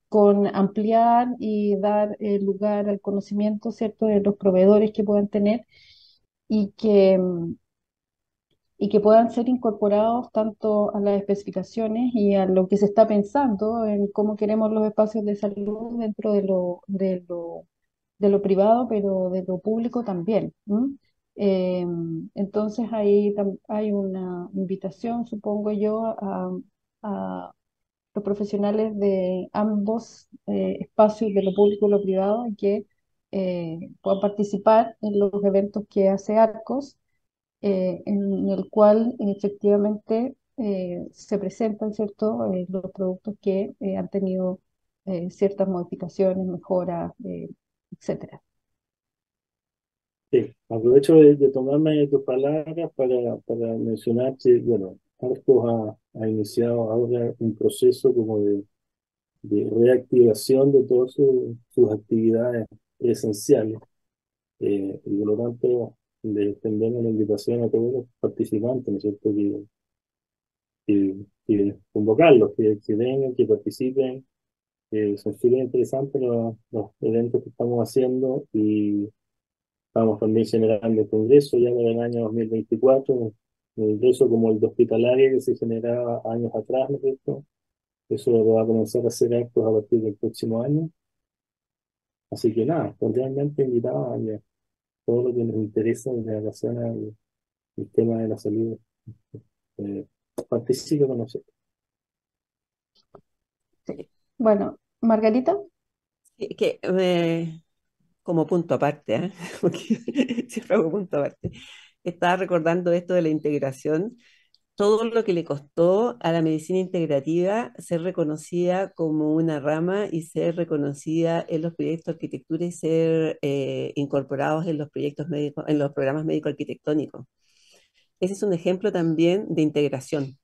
con ampliar y dar lugar al conocimiento, ¿cierto?, de los proveedores que puedan tener y que puedan ser incorporados tanto a las especificaciones y a lo que se está pensando en cómo queremos los espacios de salud dentro de lo privado, pero de lo público también. ¿M? Eh, entonces ahí hay una invitación, supongo yo, a los profesionales de ambos espacios, de lo público y lo privado, y que puedan participar en los eventos que hace Arcos, en el cual efectivamente se presentan, ¿cierto?, los productos que han tenido ciertas modificaciones, mejoras, etcétera. Sí, aprovecho de tomarme tus palabras para mencionar que, bueno, Arcos ha iniciado ahora un proceso como de reactivación de todas sus actividades esenciales. Y por lo tanto, le extendemos la invitación a todos los participantes, ¿no es cierto?, que convocarlos, que vengan, que participen. Son súper interesantes los eventos que estamos haciendo y estamos también generando el congreso ya para el año 2024, un congreso como el de hospitalaria que se generaba años atrás, ¿no es cierto? Eso lo va a comenzar a hacer actos a partir del próximo año. Así que nada, cordialmente invitados a que todo lo que nos interesa en relación al tema de la salud, eh, participe con nosotros. Sí. Bueno, Margarita, Como punto aparte, ¿eh? Porque siempre hago punto aparte. Estaba recordando esto de la integración, todo lo que le costó a la medicina integrativa ser reconocida como una rama y ser reconocida en los proyectos de arquitectura y ser incorporados en los proyectos médicos, en los programas médico-arquitectónicos. Ese es un ejemplo también de integración.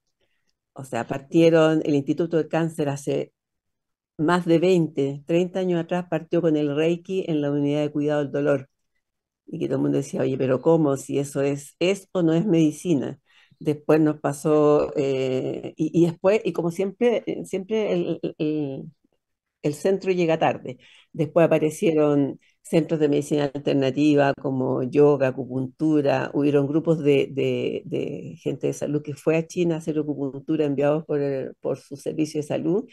O sea, partieron el Instituto de Cáncer hace más de 20, 30 años atrás, partió con el Reiki en la unidad de cuidado del dolor y que todo el mundo decía, oye, pero ¿cómo? Si eso es o no es medicina. Después nos pasó, y después, y como siempre, siempre el centro llega tarde. Después aparecieron centros de medicina alternativa como yoga, acupuntura, hubieron grupos de gente de salud que fue a China a hacer acupuntura enviados por su servicio de salud.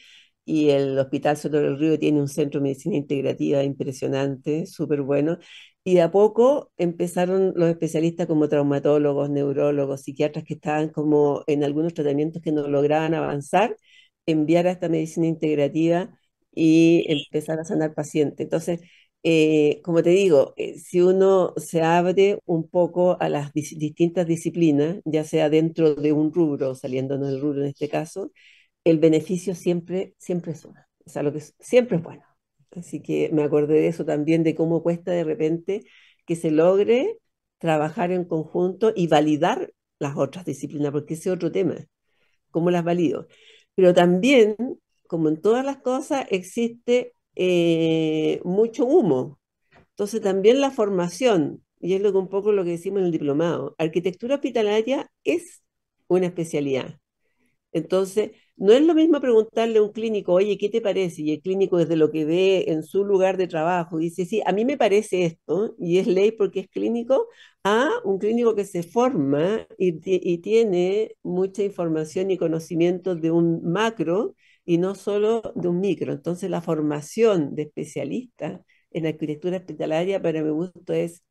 Y el Hospital Soto del Río tiene un centro de medicina integrativa impresionante, súper bueno. Y de a poco empezaron los especialistas como traumatólogos, neurólogos, psiquiatras que estaban como en algunos tratamientos que no lograban avanzar, enviar a esta medicina integrativa y empezar a sanar pacientes. Entonces, como te digo, si uno se abre un poco a las distintas disciplinas, ya sea dentro de un rubro, saliéndonos del rubro en este caso, el beneficio siempre, siempre es uno. O sea, lo que siempre es bueno. Así que me acordé de eso también, de cómo cuesta de repente que se logre trabajar en conjunto y validar las otras disciplinas, porque ese es otro tema, cómo las valido. Pero también, como en todas las cosas, existe mucho humo. Entonces también la formación, y es lo que un poco lo que decimos en el diplomado, arquitectura hospitalaria es una especialidad. Entonces, no es lo mismo preguntarle a un clínico, oye, ¿qué te parece? Y el clínico desde lo que ve en su lugar de trabajo dice, sí, a mí me parece esto, y es ley porque es clínico, a un clínico que se forma y tiene mucha información y conocimiento de un macro y no solo de un micro. Entonces, la formación de especialistas en arquitectura hospitalaria para mi gusto es,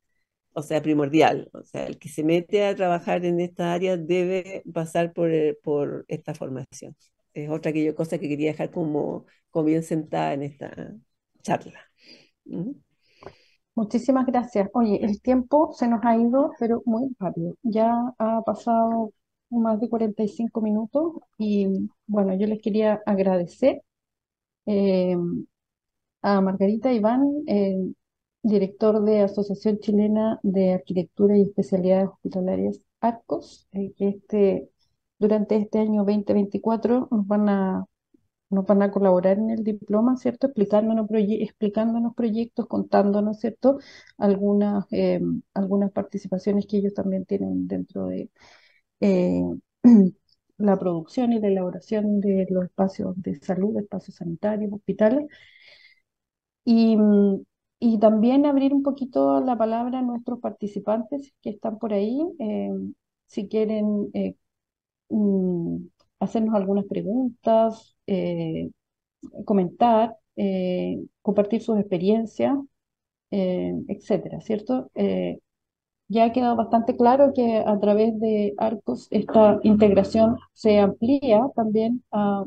o sea, primordial. O sea, el que se mete a trabajar en esta área debe pasar por esta formación. Es otra cosa que quería dejar como bien sentada en esta charla. ¿Mm? muchísimas gracias. Oye, el tiempo se nos ha ido, pero muy rápido. Ya ha pasado más de 45 minutos y bueno, yo les quería agradecer eh, a Margarita Iván, director de Asociación Chilena de Arquitectura y Especialidades Hospitalarias, ARCOS, que durante este año 2024 nos van a colaborar en el diploma, ¿cierto? Explicándonos proyectos, contándonos, ¿cierto? Algunas participaciones que ellos también tienen dentro de eh, la producción y la elaboración de los espacios de salud, espacios sanitarios, hospitales. Y, y también abrir un poquito la palabra a nuestros participantes que están por ahí, si quieren mm, hacernos algunas preguntas, comentar, compartir sus experiencias, etcétera, ¿cierto? Ya ha quedado bastante claro que a través de Arcos esta integración se amplía también a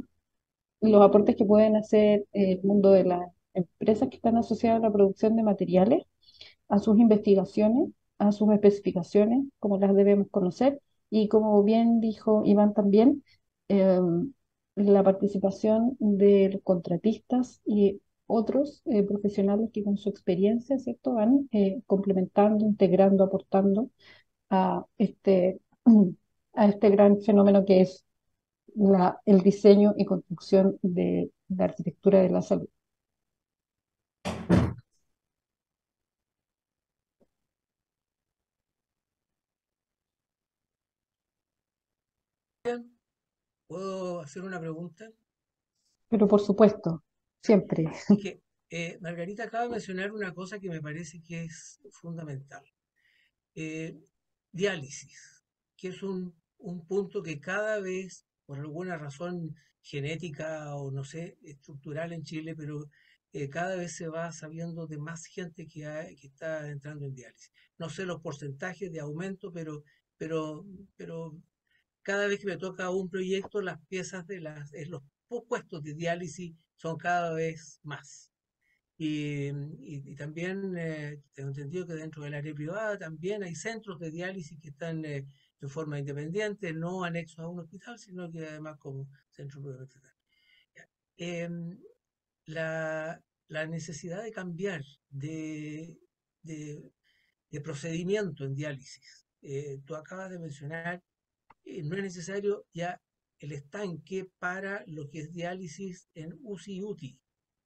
los aportes que pueden hacer el mundo de las empresas que están asociadas a la producción de materiales, a sus investigaciones, a sus especificaciones, como las debemos conocer, y como bien dijo Iván también, la participación de los contratistas y otros profesionales que con su experiencia, ¿cierto?, van complementando, integrando, aportando a a este gran fenómeno que es el diseño y construcción de la arquitectura de la salud. ¿Puedo hacer una pregunta? Pero por supuesto, siempre. Es que Margarita acaba de mencionar una cosa que me parece que es fundamental. Eh, Diálisis, que es un punto que cada vez, por alguna razón genética o no sé, estructural en Chile, pero cada vez se va sabiendo de más gente que está entrando en diálisis. No sé los porcentajes de aumento, pero cada vez que me toca un proyecto, las piezas los puestos de diálisis son cada vez más. Y también tengo entendido que dentro del área privada también hay centros de diálisis que están en forma independiente, no anexos a un hospital, sino que además como centro propiamente tal. Ya. La, la necesidad de cambiar de, de procedimiento en diálisis. Tú acabas de mencionar, no es necesario ya el estanque para lo que es diálisis en UCI y UTI.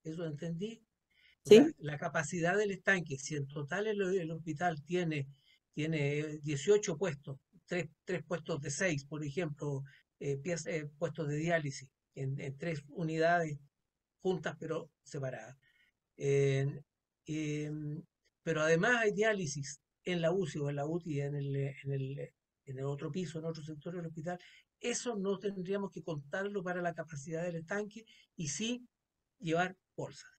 ¿Eso entendí? O sea, ¿Sí? la capacidad del estanque, si en total el hospital tiene 18 puestos, tres puestos de 6, por ejemplo, puestos de diálisis en 3 unidades juntas pero separadas. En- em, pero además hay diálisis en la UCI o en la UTI, en el otro piso, en otro sector del hospital. Eso no tendríamos que contarlo para la capacidad del estanque y sí llevar bolsas.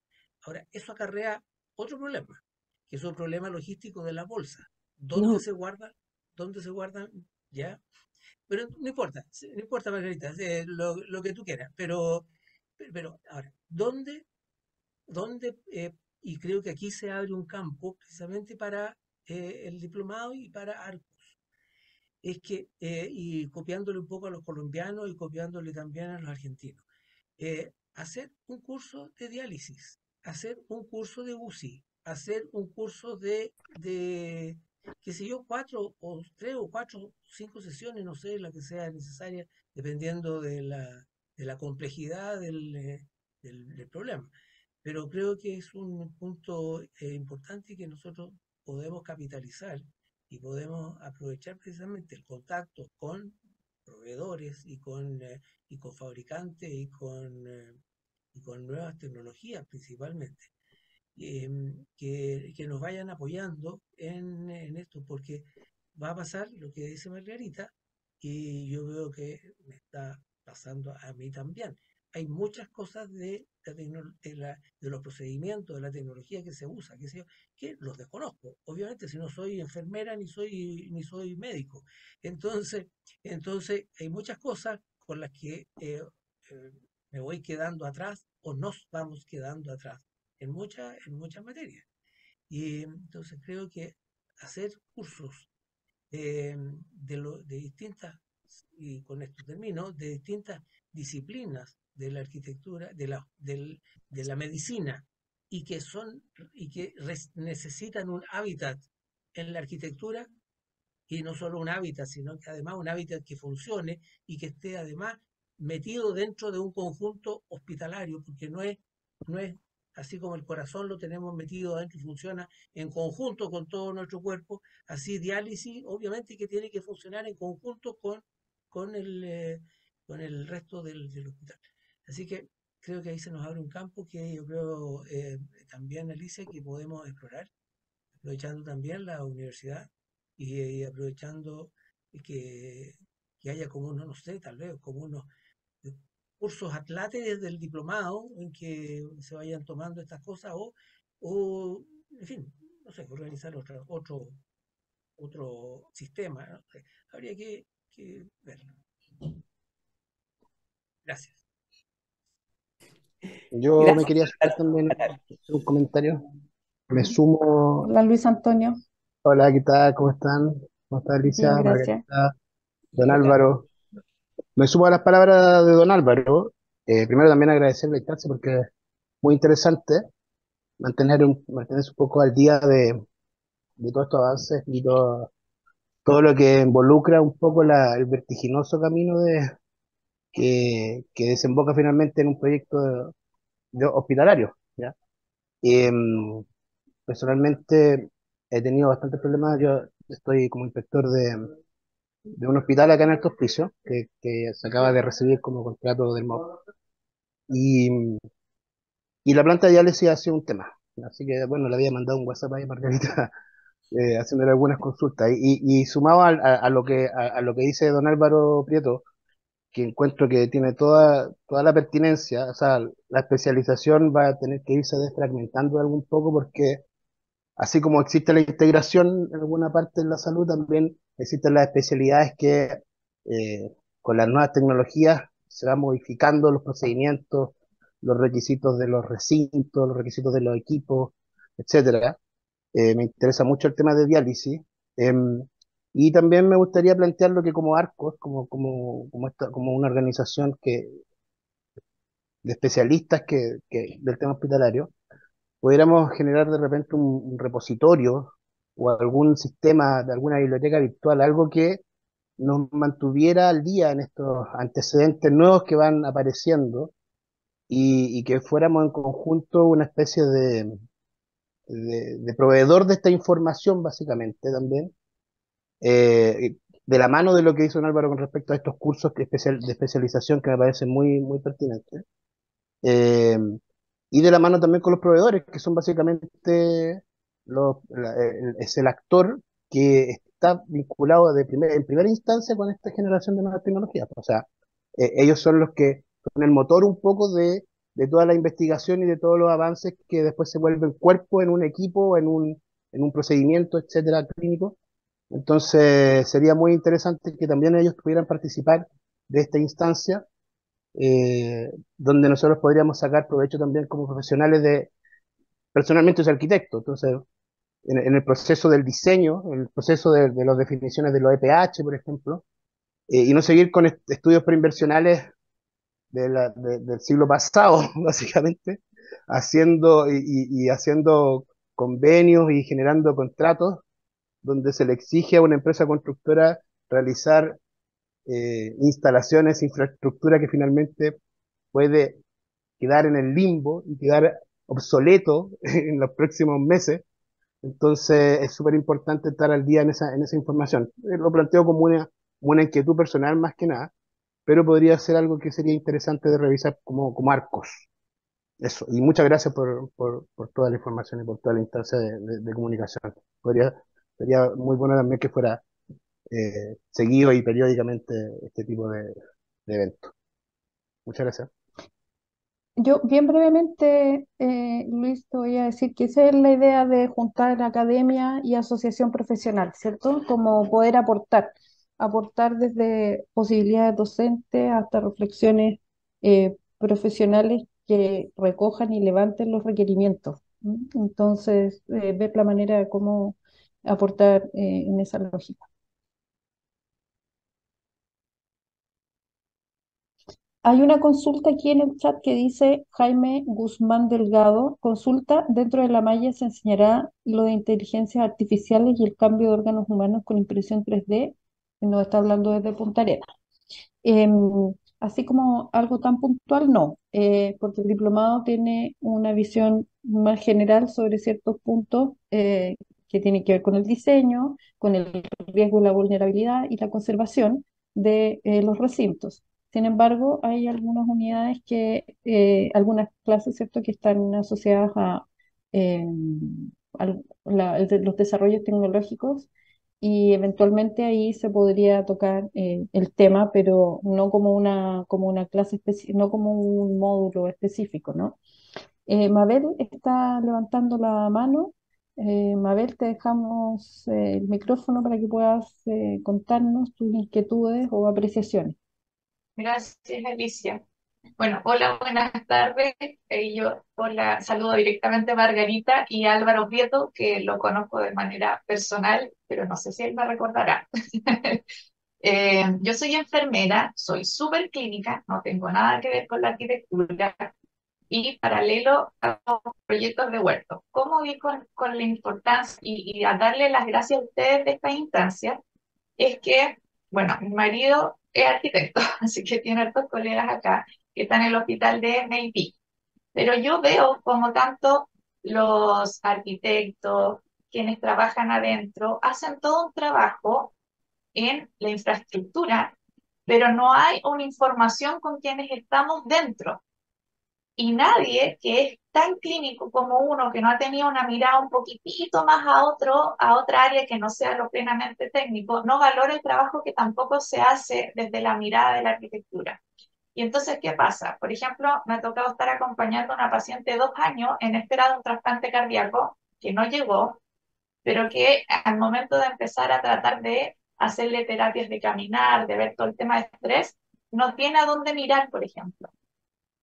Ahora, eso acarrea otro problema, que es un problema logístico de la bolsa. ¿Dónde No, se guardan? ¿Dónde se guardan? ¿Ya? Pero no importa, no importa, Margarita, lo que tú quieras, pero ahora, ¿dónde? Y creo que aquí se abre un campo precisamente para el diplomado y para Arcos. Es que, y copiándole un poco a los colombianos y copiándole también a los argentinos, hacer un curso de diálisis, hacer un curso de UCI, hacer un curso qué sé yo, 3 o 4 o 5 sesiones, no sé, la que sea necesaria, dependiendo de la complejidad del problema. Pero creo que es un punto importante que nosotros podemos capitalizar y podemos aprovechar precisamente el contacto con proveedores y con fabricantes y con nuevas tecnologías principalmente, que nos vayan apoyando en esto, porque va a pasar lo que dice Margarita, y yo veo que me está pasando a mí también. Hay muchas cosas de los procedimientos, de la tecnología que se usa, que los desconozco. Obviamente, si no soy enfermera ni soy médico. Entonces, entonces hay muchas cosas con las que eh, me voy quedando atrás o nos vamos quedando atrás en muchas materias. Y entonces creo que hacer cursos de distintas, y con esto termino, de distintas disciplinas de la arquitectura, de la medicina, y que necesitan un hábitat en la arquitectura, y no solo un hábitat, sino que además un hábitat que funcione y que esté además metido dentro de un conjunto hospitalario, porque no es así como el corazón lo tenemos metido adentro y funciona en conjunto con todo nuestro cuerpo, así diálisis obviamente que tiene que funcionar en conjunto con el resto del hospital. Así que creo que ahí se nos abre un campo que yo creo también, Alicia, que podemos explorar aprovechando también la universidad y aprovechando que, que haya como unos, no sé, tal vez como unos eh, cursos atláteres del diplomado en que se vayan tomando estas cosas en fin, no sé, organizar otro sistema, no sé. Habría que verlo. Gracias. Yo me gracias. quería sumar también, hacer un comentario. Me sumo. Hola Luis Antonio, Hola, ¿qué tal? ¿Cómo están? ¿Cómo está bien, Elisa, gracias. Margarita, don Hola. Álvaro? Me sumo a las palabras de don Álvaro. Primero también agradecerle el clase porque es muy interesante. mantenerse un poco al día de todos estos avances y todo lo que involucra un poco el vertiginoso camino que desemboca finalmente en un proyecto hospitalario, ¿ya? Em, Personalmente he tenido bastantes problemas. Yo estoy como inspector de un hospital acá en Alto Hospicio, que se acaba de recibir como contrato del MOB. Y, y la planta de diálisis ha sido un tema. Así que, bueno, le había mandado un WhatsApp ahí a Margarita, haciéndole algunas consultas. Y sumado a lo que dice don Álvaro Prieto, que encuentro que tiene toda la pertinencia. O sea, la especialización va a tener que irse desfragmentando de algún poco, porque así como existe la integración en alguna parte de la salud, también existen las especialidades que con las nuevas tecnologías se van modificando los procedimientos, los requisitos de los recintos, los requisitos de los equipos, etcétera. Me interesa mucho el tema de diálisis. em, y también me gustaría plantearlo que como Arcos, como una organización de especialistas del tema hospitalario, pudiéramos generar de repente un repositorio o algún sistema de alguna biblioteca virtual, algo que nos mantuviera al día en estos antecedentes nuevos que van apareciendo, y que fuéramos en conjunto una especie de proveedor de esta información, básicamente también, de la mano de lo que hizo Álvaro con respecto a estos cursos de especialización que me parecen muy pertinentes. Eh, y de la mano también con los proveedores, que son básicamente es el actor que está vinculado en primera instancia con esta generación de nuevas tecnologías. O sea, ellos son los que son el motor un poco de toda la investigación y de todos los avances que después se vuelven cuerpo en un equipo, en un procedimiento, etcétera, clínico. Entonces, sería muy interesante que también ellos pudieran participar de esta instancia, donde nosotros podríamos sacar provecho también como profesionales personalmente soy arquitecto. Entonces, en el proceso del diseño, en el proceso de las definiciones de los EPH, por ejemplo, y no seguir con estudios preinversionales del siglo pasado, básicamente, y haciendo convenios y generando contratos donde se le exige a una empresa constructora realizar instalaciones, infraestructura que finalmente puede quedar en el limbo y quedar obsoleto en los próximos meses. Entonces es súper importante estar al día en esa información. Lo planteo como una inquietud personal más que nada, pero podría ser algo que sería interesante de revisar como Arcos. Eso. Y muchas gracias por toda la información y por toda la instancia de comunicación. Sería muy bueno también que fuera seguido y periódicamente este tipo de eventos. Muchas gracias. Yo bien brevemente, Luis, te voy a decir que esa es la idea de juntar academia y asociación profesional, ¿cierto? Como poder aportar desde posibilidades docentes hasta reflexiones profesionales que recojan y levanten los requerimientos. ¿M? Entonces, ver la manera de cómo aportar en esa lógica. Hay una consulta aquí en el chat que dice Jaime Guzmán Delgado, consulta, dentro de la malla se enseñará lo de inteligencias artificiales y el cambio de órganos humanos con impresión 3D, nos está hablando desde Punta Arenas. Así como algo tan puntual, no, porque el diplomado tiene una visión más general sobre ciertos puntos que tienen que ver con el diseño, con el riesgo, la vulnerabilidad y la conservación de los recintos. Sin embargo, hay algunas unidades algunas clases, ¿cierto?, que están asociadas a los desarrollos tecnológicos y eventualmente ahí se podría tocar el tema, pero no como una clase específica, no como un módulo específico, ¿no? Mabel está levantando la mano. Mabel, te dejamos el micrófono para que puedas contarnos tus inquietudes o apreciaciones. Gracias, Alicia. Bueno, hola, buenas tardes. Hola, saludo directamente a Margarita y a Álvaro Prieto, que lo conozco de manera personal, pero no sé si él me recordará. Yo soy enfermera, soy súper clínica, no tengo nada que ver con la arquitectura, y paralelo a los proyectos de huerto. ¿Cómo vi con la importancia y a darle las gracias a ustedes de esta instancia? Es que, bueno, mi marido es arquitecto, así que tiene otros colegas acá que están en el hospital de MIT. Pero yo veo como tanto los arquitectos, quienes trabajan adentro, hacen todo un trabajo en la infraestructura, pero no hay una información con quienes estamos dentro. Y nadie que es tan clínico como uno, que no ha tenido una mirada un poquitito más a otra área que no sea lo plenamente técnico, no valora el trabajo que tampoco se hace desde la mirada de la arquitectura. Y entonces, ¿qué pasa? Por ejemplo, me ha tocado estar acompañando a una paciente de 2 años en espera de un trasplante cardíaco que no llegó, pero que al momento de empezar a tratar de hacerle terapias de caminar, de ver todo el tema de estrés, no tiene a dónde mirar, por ejemplo.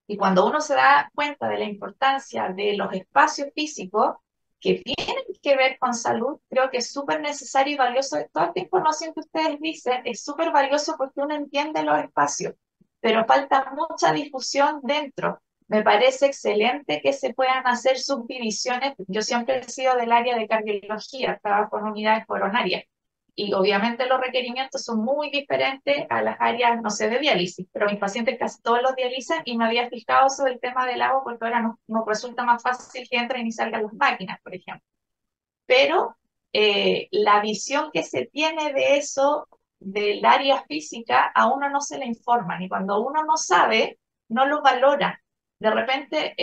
Y cuando uno se da cuenta de la importancia de los espacios físicos que tienen que ver con salud, creo que es súper necesario y valioso. Toda esta información que ustedes dicen es súper valioso porque uno entiende los espacios, pero falta mucha difusión dentro. Me parece excelente que se puedan hacer subdivisiones. Yo siempre he sido del área de cardiología, trabajo en unidades coronarias. Y obviamente los requerimientos son muy diferentes a las áreas, no sé, de diálisis, pero mis pacientes casi todos los dializan y me había fijado sobre el tema del agua porque ahora nos resulta más fácil que entren y salgan las máquinas, por ejemplo. Pero la visión que se tiene de eso, del área física, a uno no se le informa, y cuando uno no sabe, no lo valora. De repente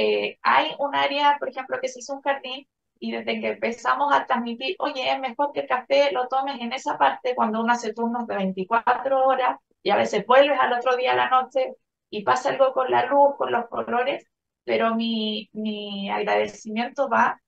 hay un área, por ejemplo, que se hizo un jardín y desde que empezamos a transmitir, oye, es mejor que el café lo tomes en esa parte cuando uno hace turnos de 24 horas y a veces vuelves al otro día a la noche y pasa algo con la luz, con los colores, pero mi agradecimiento va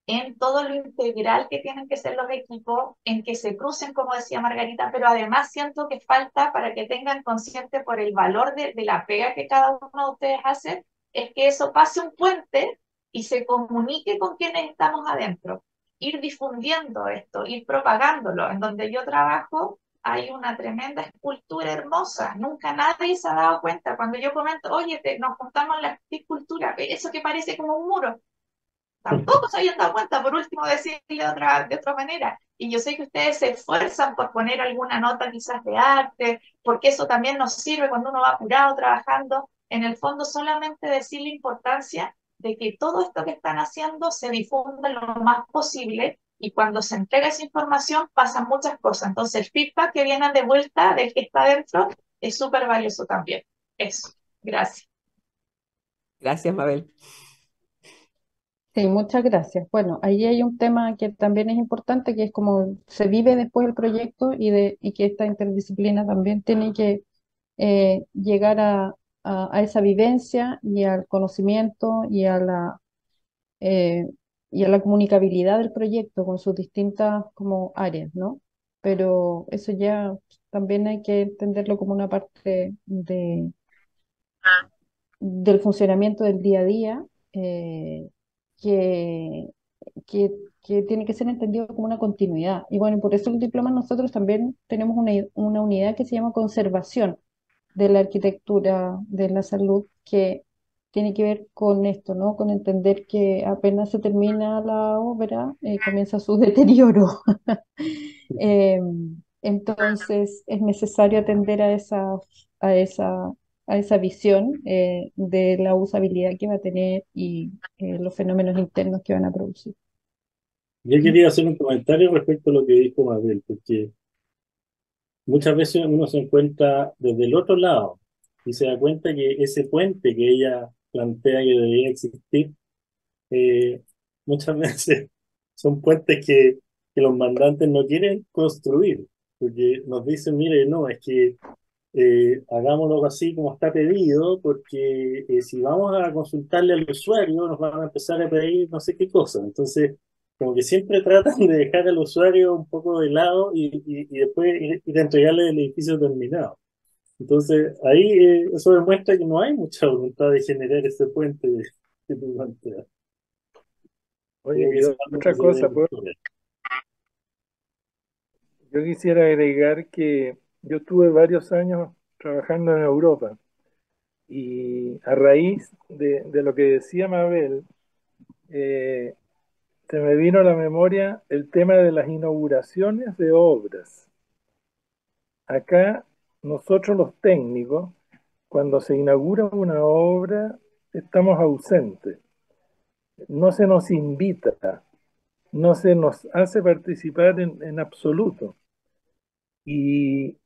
en todo lo integral que tienen que ser los equipos, en que se crucen, como decía Margarita, pero además siento que falta para que tengan consciente por el valor de la pega que cada uno de ustedes hace, es que eso pase un puente y se comunique con quienes estamos adentro. Ir difundiendo esto, ir propagándolo. En donde yo trabajo hay una tremenda escultura hermosa. Nunca nadie se ha dado cuenta. Cuando yo comento, oye, nos juntamos en la escultura, eso que parece como un muro, tampoco se habían dado cuenta, por último decirle de otra manera. Y yo sé que ustedes se esfuerzan por poner alguna nota quizás de arte, porque eso también nos sirve cuando uno va apurado trabajando. En el fondo solamente decir la importancia de que todo esto que están haciendo se difunda lo más posible y cuando se entrega esa información pasan muchas cosas. Entonces el feedback que viene de vuelta del que está dentro es súper valioso también. Eso, gracias. Gracias, Mabel. Sí, muchas gracias. Bueno, ahí hay un tema que también es importante, que es cómo se vive después el proyecto y que esta interdisciplina también tiene que llegar a esa vivencia y al conocimiento eh, y a la comunicabilidad del proyecto con sus distintas como áreas, ¿no? Pero eso ya también hay que entenderlo como una parte del funcionamiento del día a día, que, que, que tiene que ser entendido como una continuidad. Y bueno, por eso el diploma nosotros también tenemos una unidad que se llama conservación de la arquitectura de la salud, que tiene que ver con esto, ¿no? Con entender que apenas se termina la obra, comienza su deterioro. Eh, entonces es necesario atender a esa, a esa visión de la usabilidad que va a tener y los fenómenos internos que van a producir. Yo quería hacer un comentario respecto a lo que dijo Mabel, porque muchas veces uno se encuentra desde el otro lado y se da cuenta que ese puente que ella plantea que debería existir, eh, muchas veces son puentes que los mandantes no quieren construir, porque nos dicen, mire, no, es que hagámoslo así como está pedido, porque si vamos a consultarle al usuario, nos van a empezar a pedir no sé qué cosa. Entonces, como que siempre tratan de dejar al usuario un poco de lado y después ir a entregarle el edificio terminado. Entonces, ahí eso demuestra que no hay mucha voluntad de generar ese puente que tú planteas. Oye, Creo que eso es algo que otra se debe cosa, pues, mejorar. yo quisiera agregar que yo estuve varios años trabajando en Europa Y a raíz de lo que decía Mabel, se me vino a la memoria el tema de las inauguraciones de obras. Acá nosotros los técnicos, cuando se inaugura una obra, estamos ausentes. No se nos invita, no se nos hace participar en absoluto. Y,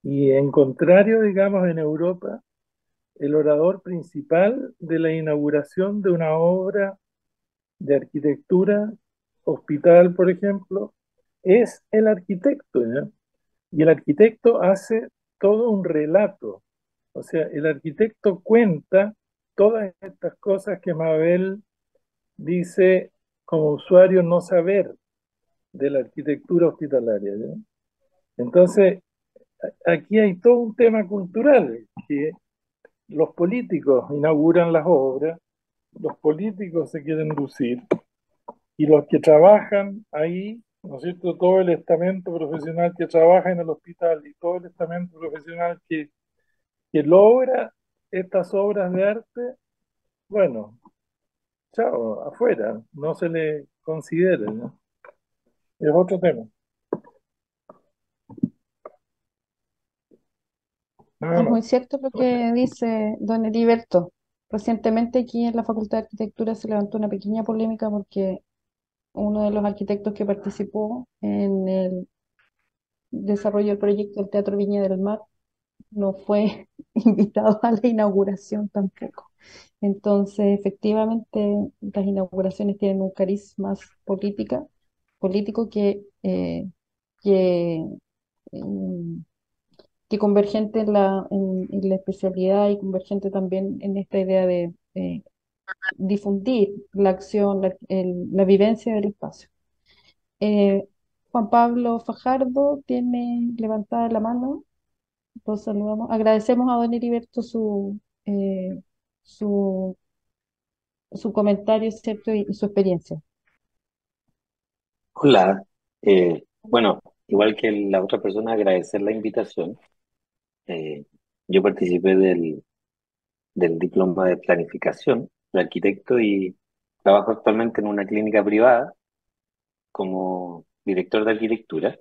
y en contrario, digamos, en Europa, el orador principal de la inauguración de una obra de arquitectura, hospital, por ejemplo, es el arquitecto, ¿ya? Y el arquitecto hace todo un relato. O sea, el arquitecto cuenta todas estas cosas que Mabel dice como usuario no saber de la arquitectura hospitalaria, ¿ya? Entonces, aquí hay todo un tema cultural, que los políticos inauguran las obras, los políticos se quieren lucir, y los que trabajan ahí, ¿no es cierto? Todo el estamento profesional que trabaja en el hospital y todo el estamento profesional que logra estas obras de arte, bueno, chao, afuera, no se le considera, ¿no? Es otro tema. Nada Es muy más. cierto lo que dice don Heriberto. Recientemente aquí en la Facultad de Arquitectura se levantó una pequeña polémica porque uno de los arquitectos que participó en el desarrollo del proyecto del Teatro Viña del Mar no fue invitado a la inauguración tampoco. Entonces, efectivamente, las inauguraciones tienen un cariz más político que, mm, que convergente en la especialidad y convergente también en esta idea de difundir la acción, la vivencia del espacio. Eh, Juan Pablo Fajardo tiene levantada la mano, lo saludamos. Agradecemos a don Heriberto eh, su, su comentario, ¿cierto? Y su experiencia. Hola, bueno, igual que la otra persona, agradecer la invitación. Eh, yo participé del diploma de planificación de arquitecto y trabajo actualmente en una clínica privada como director de arquitectura.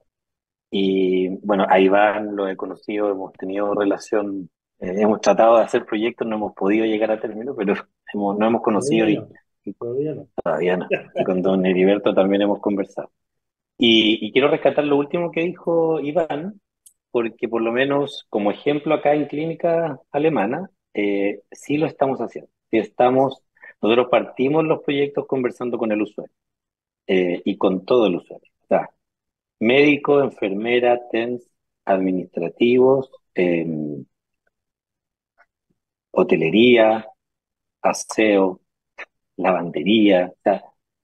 Y bueno, a Iván lo he conocido, hemos tenido relación, hemos tratado de hacer proyectos, no hemos podido llegar a término, pero no hemos conocido Todavía no, y todavía no. todavía no. Y con don Heriberto también hemos conversado. Y quiero rescatar lo último que dijo Iván, porque por lo menos como ejemplo acá en clínica alemana, sí lo estamos haciendo. Nosotros partimos los proyectos conversando con el usuario y con todo el usuario. O sea, médico, enfermera, TENS, administrativos, hotelería, aseo, lavandería, o sea,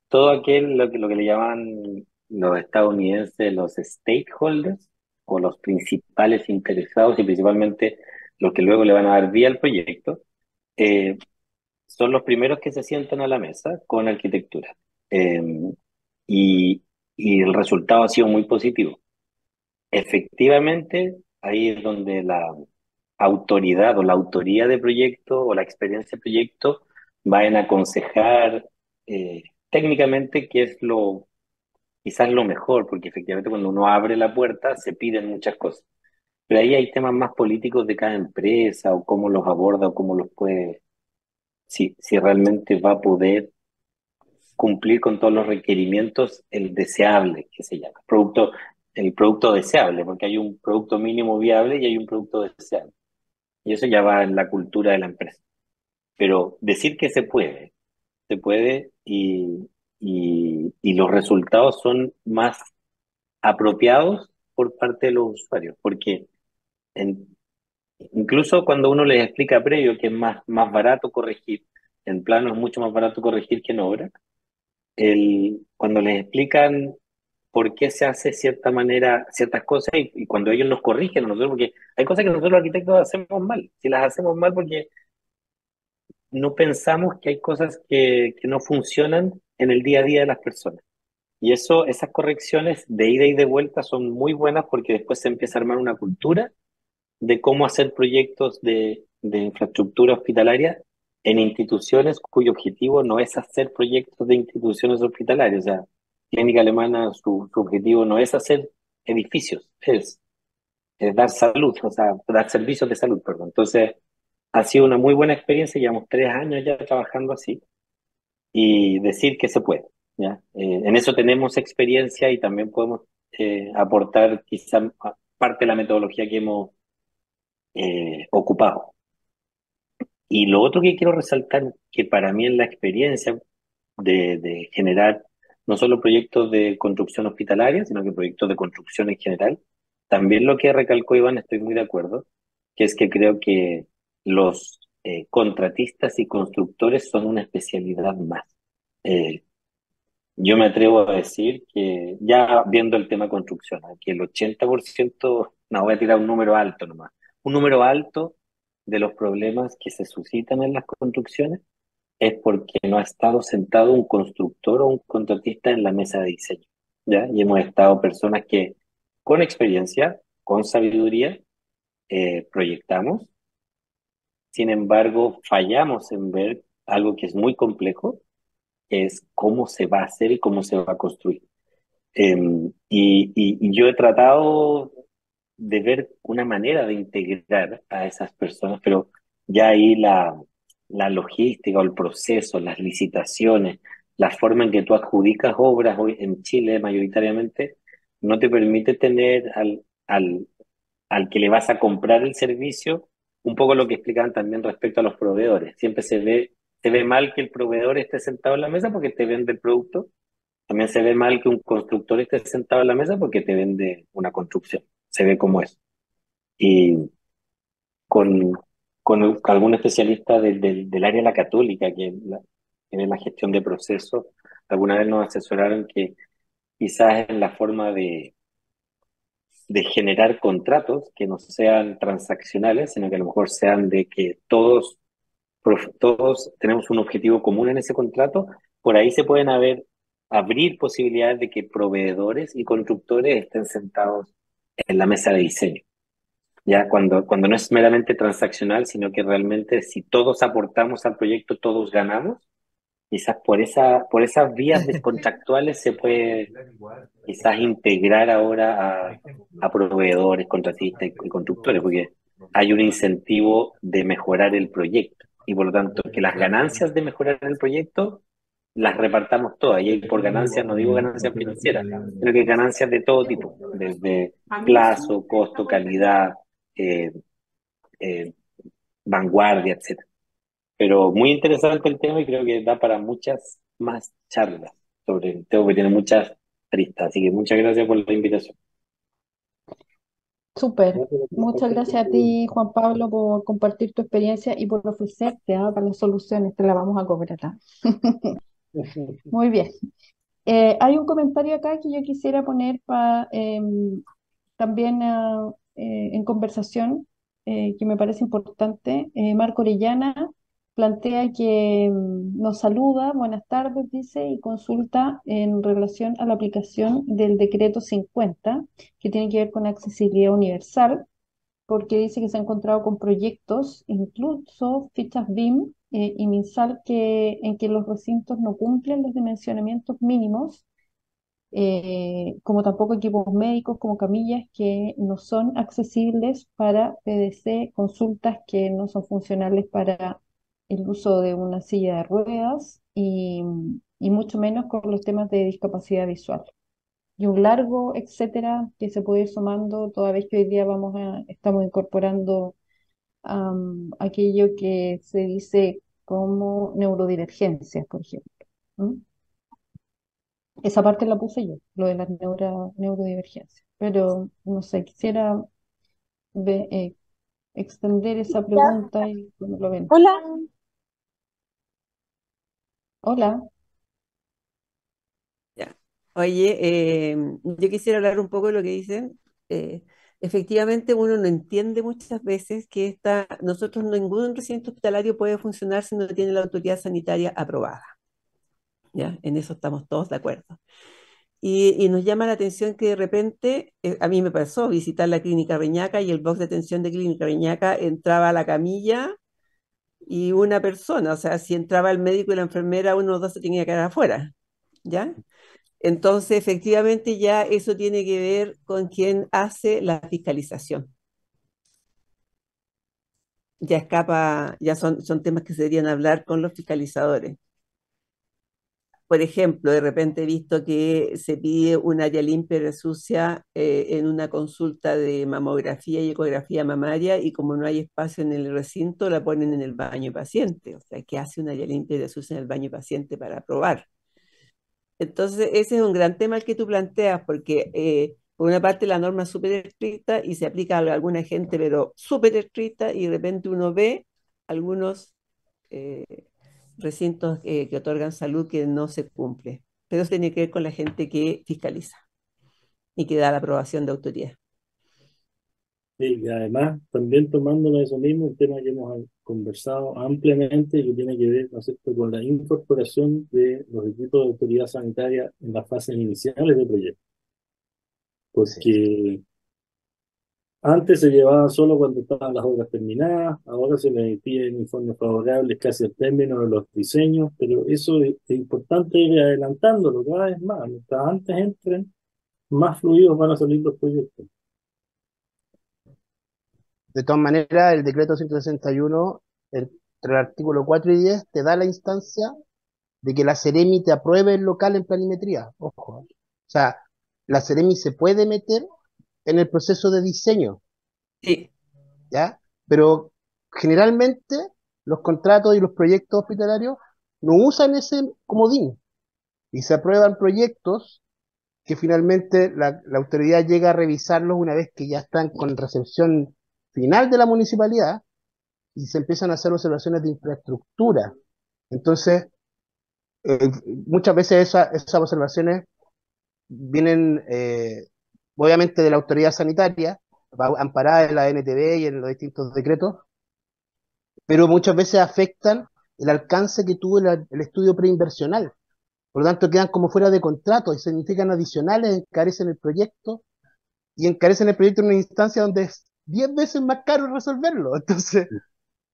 todo aquel, lo que le llaman los estadounidenses los stakeholders o los principales interesados y principalmente los que luego le van a dar vía al proyecto, eh, son los primeros que se sientan a la mesa con arquitectura. Eh, y, y el resultado ha sido muy positivo. Efectivamente, ahí es donde la autoridad o la autoría de proyecto o la experiencia de proyecto va en aconsejar técnicamente qué es quizás lo mejor, porque efectivamente cuando uno abre la puerta se piden muchas cosas. Pero ahí hay temas más políticos de cada empresa o cómo los aborda o cómo los puede, si realmente va a poder cumplir con todos los requerimientos, el deseable, que se llama, el producto deseable, porque hay un producto mínimo viable y hay un producto deseable. Y eso ya va en la cultura de la empresa. Pero decir que se puede y los resultados son más apropiados por parte de los usuarios, porque en- incluso cuando uno les explica previo que es más barato corregir, en plano es mucho más barato corregir que en obra, cuando les explican por qué se hace cierta manera, ciertas cosas y cuando ellos nos corrigen a nosotros, porque hay cosas que nosotros los arquitectos hacemos mal, si las hacemos mal porque no pensamos que hay cosas que no funcionan en el día a día de las personas. Y esas correcciones de ida y de vuelta son muy buenas porque después se empieza a armar una cultura de cómo hacer proyectos de infraestructura hospitalaria en instituciones cuyo objetivo no es hacer proyectos de instituciones hospitalarias. O sea, Clínica Alemana, su objetivo no es hacer edificios, es dar salud, o sea, dar servicios de salud, perdón. Entonces, ha sido una muy buena experiencia, llevamos 3 años ya trabajando así y decir que se puede, ¿ya? En eso tenemos experiencia y también podemos aportar quizá parte de la metodología que hemos ocupado. Y lo otro que quiero resaltar, que para mí en la experiencia de generar no solo proyectos de construcción hospitalaria, sino que proyectos de construcción en general, también lo que recalcó Iván, estoy muy de acuerdo, que es que creo que los contratistas y constructores son una especialidad más. Eh, yo me atrevo a decir que ya viendo el tema construcción, que el 80%, no voy a tirar un número alto nomás, un número alto de los problemas que se suscitan en las construcciones es porque no ha estado sentado un constructor o un contratista en la mesa de diseño, ¿ya? Y hemos estado personas que con experiencia, con sabiduría, proyectamos, sin embargo, fallamos en ver algo que es muy complejo, que es cómo se va a hacer y cómo se va a construir. Y yo he tratado de ver una manera de integrar a esas personas, pero ya ahí la logística o el proceso, las licitaciones, la forma en que tú adjudicas obras hoy en Chile mayoritariamente, no te permite tener al que le vas a comprar el servicio, un poco lo que explicaban también respecto a los proveedores. Siempre se ve mal que el proveedor esté sentado en la mesa porque te vende el producto. También se ve mal que un constructor esté sentado en la mesa porque te vende una construcción. Se ve como eso. Y con, con algún especialista del área de la católica, que ve la gestión de procesos, alguna vez nos asesoraron que quizás en la forma de generar contratos que no sean transaccionales, sino que a lo mejor sean de que todos tenemos un objetivo común en ese contrato, por ahí se pueden abrir posibilidades de que proveedores y constructores estén sentados en la mesa de diseño. Ya cuando no es meramente transaccional, sino que realmente si todos aportamos al proyecto, todos ganamos, quizás por esas vías contractuales se puede quizás integrar ahora a proveedores, contratistas y constructores, porque hay un incentivo de mejorar el proyecto y por lo tanto que las ganancias de mejorar el proyecto las repartamos todas. Y ahí por ganancias no digo ganancias financieras, sino que ganancias de todo tipo, desde plazo, costo, calidad, eh, eh, vanguardia, etcétera. Pero muy interesante el tema y creo que da para muchas más charlas sobre el tema, que tiene muchas aristas. Así que muchas gracias por la invitación. Súper. Gracias por Muchas compartir tu gracias a ti, Juan Pablo, por compartir tu experiencia y por ofrecerte para las soluciones. Te la vamos a cobrar. experiencia. Muy bien. Hay un comentario acá que yo quisiera poner también en conversación, que me parece importante. Marco Orellana plantea que nos saluda, buenas tardes, dice, y consulta en relación a la aplicación del decreto 50, que tiene que ver con accesibilidad universal, porque dice que se ha encontrado con proyectos, incluso fichas BIM y MinSal, en que los recintos no cumplen los dimensionamientos mínimos, como tampoco equipos médicos como camillas que no son accesibles para PDC, consultas que no son funcionales para el uso de una silla de ruedas y mucho menos con los temas de discapacidad visual. Y un largo etcétera que se puede ir sumando toda vez que hoy día estamos incorporando aquello que se dice como neurodivergencias, por ejemplo. ¿Mm? Esa parte la puse yo, lo de las neurodivergencias. Pero no sé, quisiera ve- eh, extender esa pregunta y cómo lo ven. Hola, Hola, Ya. Oye, yo quisiera hablar un poco de lo que dicen. Efectivamente, uno no entiende muchas veces que nosotros ningún recinto hospitalario puede funcionar si no tiene la autoridad sanitaria aprobada. ¿Ya? En eso estamos todos de acuerdo. y nos llama la atención que de repente, a mí me pasó visitar la clínica Reñaca y el box de atención de clínica Reñaca entraba a la camilla y una persona, o sea, si entraba el médico y la enfermera, uno o dos se tenía que quedar afuera, ¿ya? Entonces, efectivamente, ya eso tiene que ver con quien hace la fiscalización. Ya escapa, ya son temas que se deberían hablar con los fiscalizadores. Por ejemplo, de repente he visto que se pide un área limpia y sucia en una consulta de mamografía y ecografía mamaria y como no hay espacio en el recinto, la ponen en el baño paciente. O sea, ¿qué hace un área limpia y sucia en el baño paciente para probar? Entonces, ese es un gran tema el que tú planteas, porque por una parte la norma es súper estricta y se aplica a alguna gente, pero súper estricta, y de repente uno ve algunos eh, recintos que otorgan salud que no se cumple. Pero eso tiene que ver con la gente que fiscaliza y que da la aprobación de autoridad. Sí, y además, también tomándolo eso mismo, un tema que hemos conversado ampliamente que tiene que ver, ¿no es cierto?, con la incorporación de los equipos de autoridad sanitaria en las fases iniciales del proyecto. Sí. Porque antes se llevaba solo cuando estaban las obras terminadas, ahora se le piden informes favorables casi al término de los diseños, pero eso es importante ir adelantándolo cada vez más. Mientras antes entren, más fluidos van a salir los proyectos. De todas maneras, el decreto 161, entre el artículo 4 y 10, te da la instancia de que la Seremi te apruebe el local en planimetría. Ojo. O sea, la Seremi se puede meter en el proceso de diseño, Sí, ¿ya? Pero generalmente los contratos y los proyectos hospitalarios no usan ese comodín y se aprueban proyectos que finalmente la autoridad llega a revisarlos una vez que ya están con recepción final de la municipalidad y se empiezan a hacer observaciones de infraestructura. Entonces, eh, muchas veces esas observaciones vienen obviamente de la autoridad sanitaria, amparada en la NTB y en los distintos decretos, pero muchas veces afectan el alcance que tuvo el estudio preinversional. Por lo tanto, quedan como fuera de contrato y significan adicionales, encarecen el proyecto y encarecen el proyecto en una instancia donde es 10 veces más caro resolverlo. Entonces,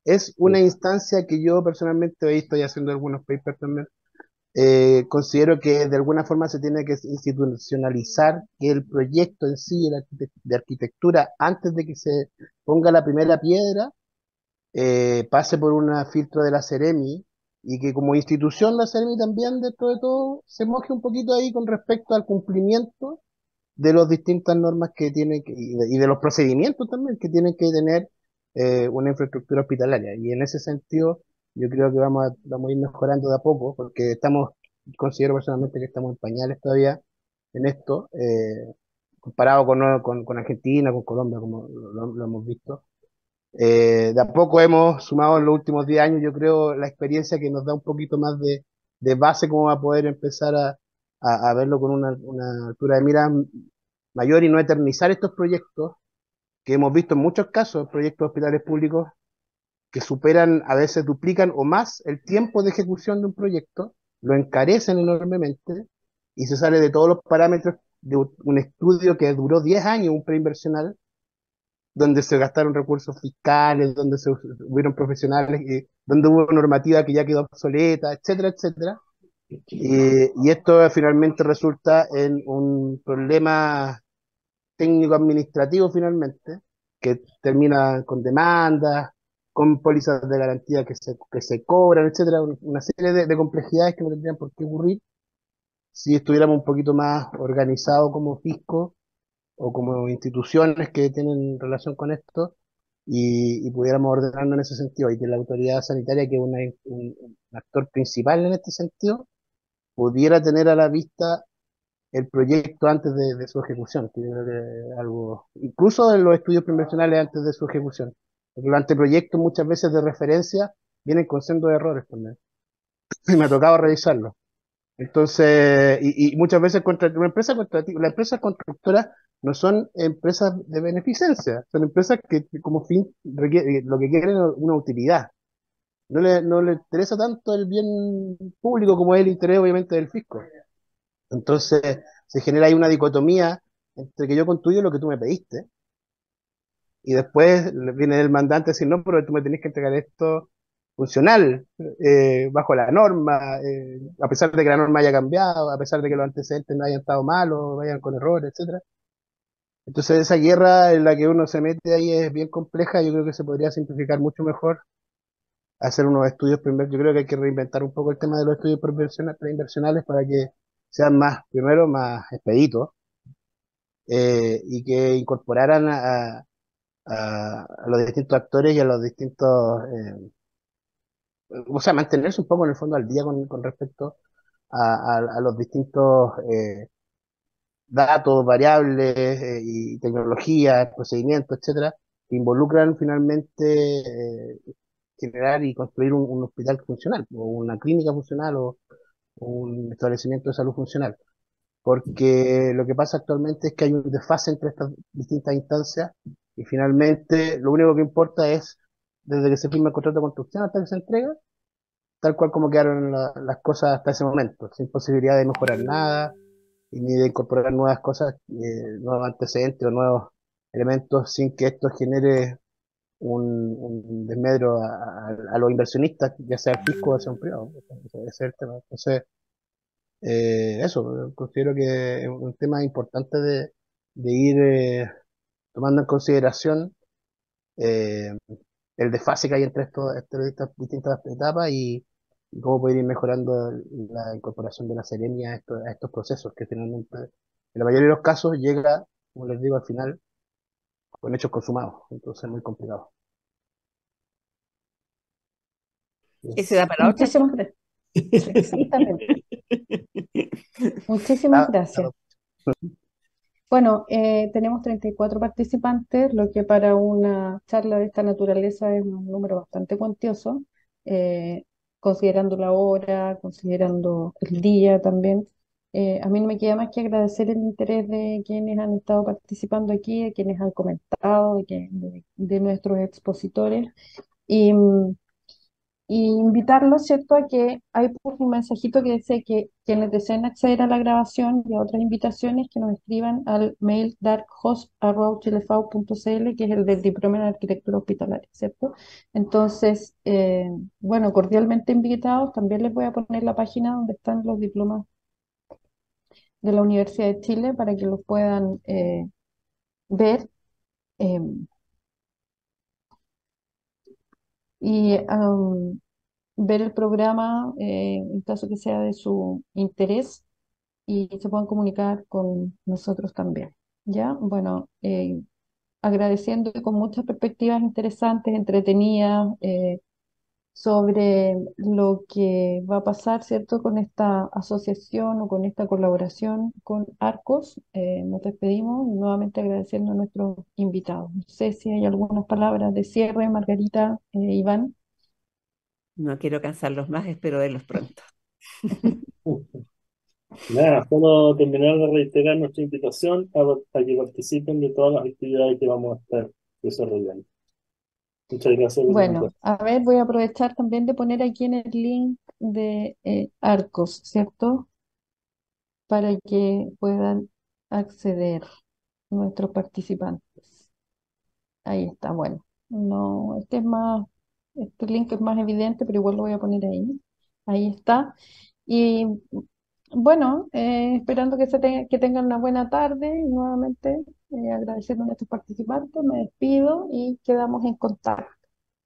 es una instancia que yo personalmente hoy estoy haciendo algunos papers también. Considero que de alguna forma se tiene que institucionalizar que el proyecto en sí de arquitectura, antes de que se ponga la primera piedra, pase por un filtro de la Seremi y que como institución la Seremi también dentro de todo se moje un poquito ahí con respecto al cumplimiento de las distintas normas que tienen y de los procedimientos también que tienen que tener una infraestructura hospitalaria. Y en ese sentido, yo creo que vamos a ir mejorando de a poco, porque considero personalmente que estamos en pañales todavía en esto, comparado con Argentina, con Colombia, como lo hemos visto. De a poco hemos sumado en los últimos 10 años, yo creo, la experiencia que nos da un poquito más de base como va a poder empezar a verlo con una altura de mira mayor y no eternizar estos proyectos que hemos visto en muchos casos, proyectos de hospitales públicos que superan, a veces duplican o más el tiempo de ejecución de un proyecto, lo encarecen enormemente y se sale de todos los parámetros de un estudio que duró 10 años, un preinversional, donde se gastaron recursos fiscales, donde se hubieron profesionales, donde hubo normativa que ya quedó obsoleta, etcétera, etcétera. Y esto finalmente resulta en un problema técnico-administrativo finalmente, que termina con demandas, con pólizas de garantía que se cobran, etcétera, una serie de complejidades que no tendrían por qué ocurrir si estuviéramos un poquito más organizados como fisco o como instituciones que tienen relación con esto y pudiéramos ordenarnos en ese sentido y que la autoridad sanitaria, que es un actor principal en este sentido, pudiera tener a la vista el proyecto antes de su ejecución, que yo creo que es algo, incluso en los estudios prevencionales antes de su ejecución. Porque los anteproyectos muchas veces de referencia vienen con sendos de errores también. Y me ha tocado revisarlo. Entonces, y muchas veces las empresas constructoras no son empresas de beneficencia, son empresas que como fin lo que quieren es una utilidad. No le interesa tanto el bien público como es el interés obviamente del fisco. Entonces, se genera ahí una dicotomía entre que yo construyo lo que tú me pediste, y después viene el mandante a decir, no, pero tú me tenés que entregar esto funcional, bajo la norma, a pesar de que la norma haya cambiado, a pesar de que los antecedentes no hayan estado malos, vayan con errores, etcétera. Entonces esa guerra en la que uno se mete ahí es bien compleja. Yo creo que se podría simplificar mucho mejor, hacer unos estudios primero. Yo creo que hay que reinventar un poco el tema de los estudios preinversionales para que sean más, primero, más expeditos, y que incorporaran a los distintos actores y a los distintos, o sea, mantenerse un poco en el fondo al día con respecto a los distintos datos, variables, y tecnologías, procedimientos, etcétera, que involucran finalmente generar y construir un hospital funcional, o una clínica funcional, o un establecimiento de salud funcional. Porque lo que pasa actualmente es que hay un desfase entre estas distintas instancias, y finalmente lo único que importa es, desde que se firma el contrato de construcción hasta que se entrega, tal cual como quedaron las cosas hasta ese momento, sin posibilidad de mejorar nada y ni de incorporar nuevas cosas, nuevos antecedentes o nuevos elementos, sin que esto genere un desmedro a los inversionistas, ya sea el fisco o sea un privado. Ese es el tema. Entonces, eso, considero que es un tema importante de ir tomando en consideración eh, el desfase que hay entre estas distintas etapas, y cómo poder ir mejorando la incorporación de la serenia a estos procesos que finalmente, en la mayoría de los casos, llega, como les digo, al final con hechos consumados. Entonces es muy complicado. Ese da para otra. Muchísimas gracias. Exactamente. Muchísimas Ah, gracias. Bueno, tenemos 34 participantes, lo que para una charla de esta naturaleza es un número bastante cuantioso, eh, considerando la hora, considerando el día también. A mí no me queda más que agradecer el interés de quienes han estado participando aquí, de quienes han comentado, de nuestros expositores. Y, y invitarlos, ¿cierto?, a que hay pues, un mensajito que dice que quienes deseen acceder a la grabación y a otras invitaciones que nos escriban al mail darkhost@chilefao.cl, que es el del diploma en arquitectura hospitalaria, ¿cierto? Entonces, bueno, cordialmente invitados. También les voy a poner la página donde están los diplomas de la Universidad de Chile para que los puedan ver. em, y ver el programa, en caso que sea de su interés, y se puedan comunicar con nosotros también. ¿Ya? Bueno, agradeciendo y con muchas perspectivas interesantes, entretenidas, sobre lo que va a pasar, ¿cierto?, con esta asociación o con esta colaboración con Arcos. Nos despedimos nuevamente agradeciendo a nuestros invitados. No sé si hay algunas palabras de cierre, Margarita, Iván. No quiero cansarlos más, espero verlos pronto. Nada, solo terminar de reiterar nuestra invitación a que participen de todas las actividades que vamos a estar desarrollando. Muchas gracias por la Bueno, invitación. a ver, voy a aprovechar también de poner aquí en el link de Arcos, ¿cierto? Para que puedan acceder nuestros participantes. Ahí está, bueno. No, este link es más evidente, pero igual lo voy a poner ahí. Ahí está. Y bueno, esperando que tengan una buena tarde, y nuevamente agradeciendo a nuestros participantes, me despido y quedamos en contacto.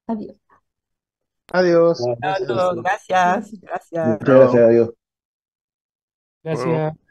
Adiós. Adiós. Nada, Chao a muchas todos, gracias. gracias, gracias. Muchas gracias, adiós. Gracias.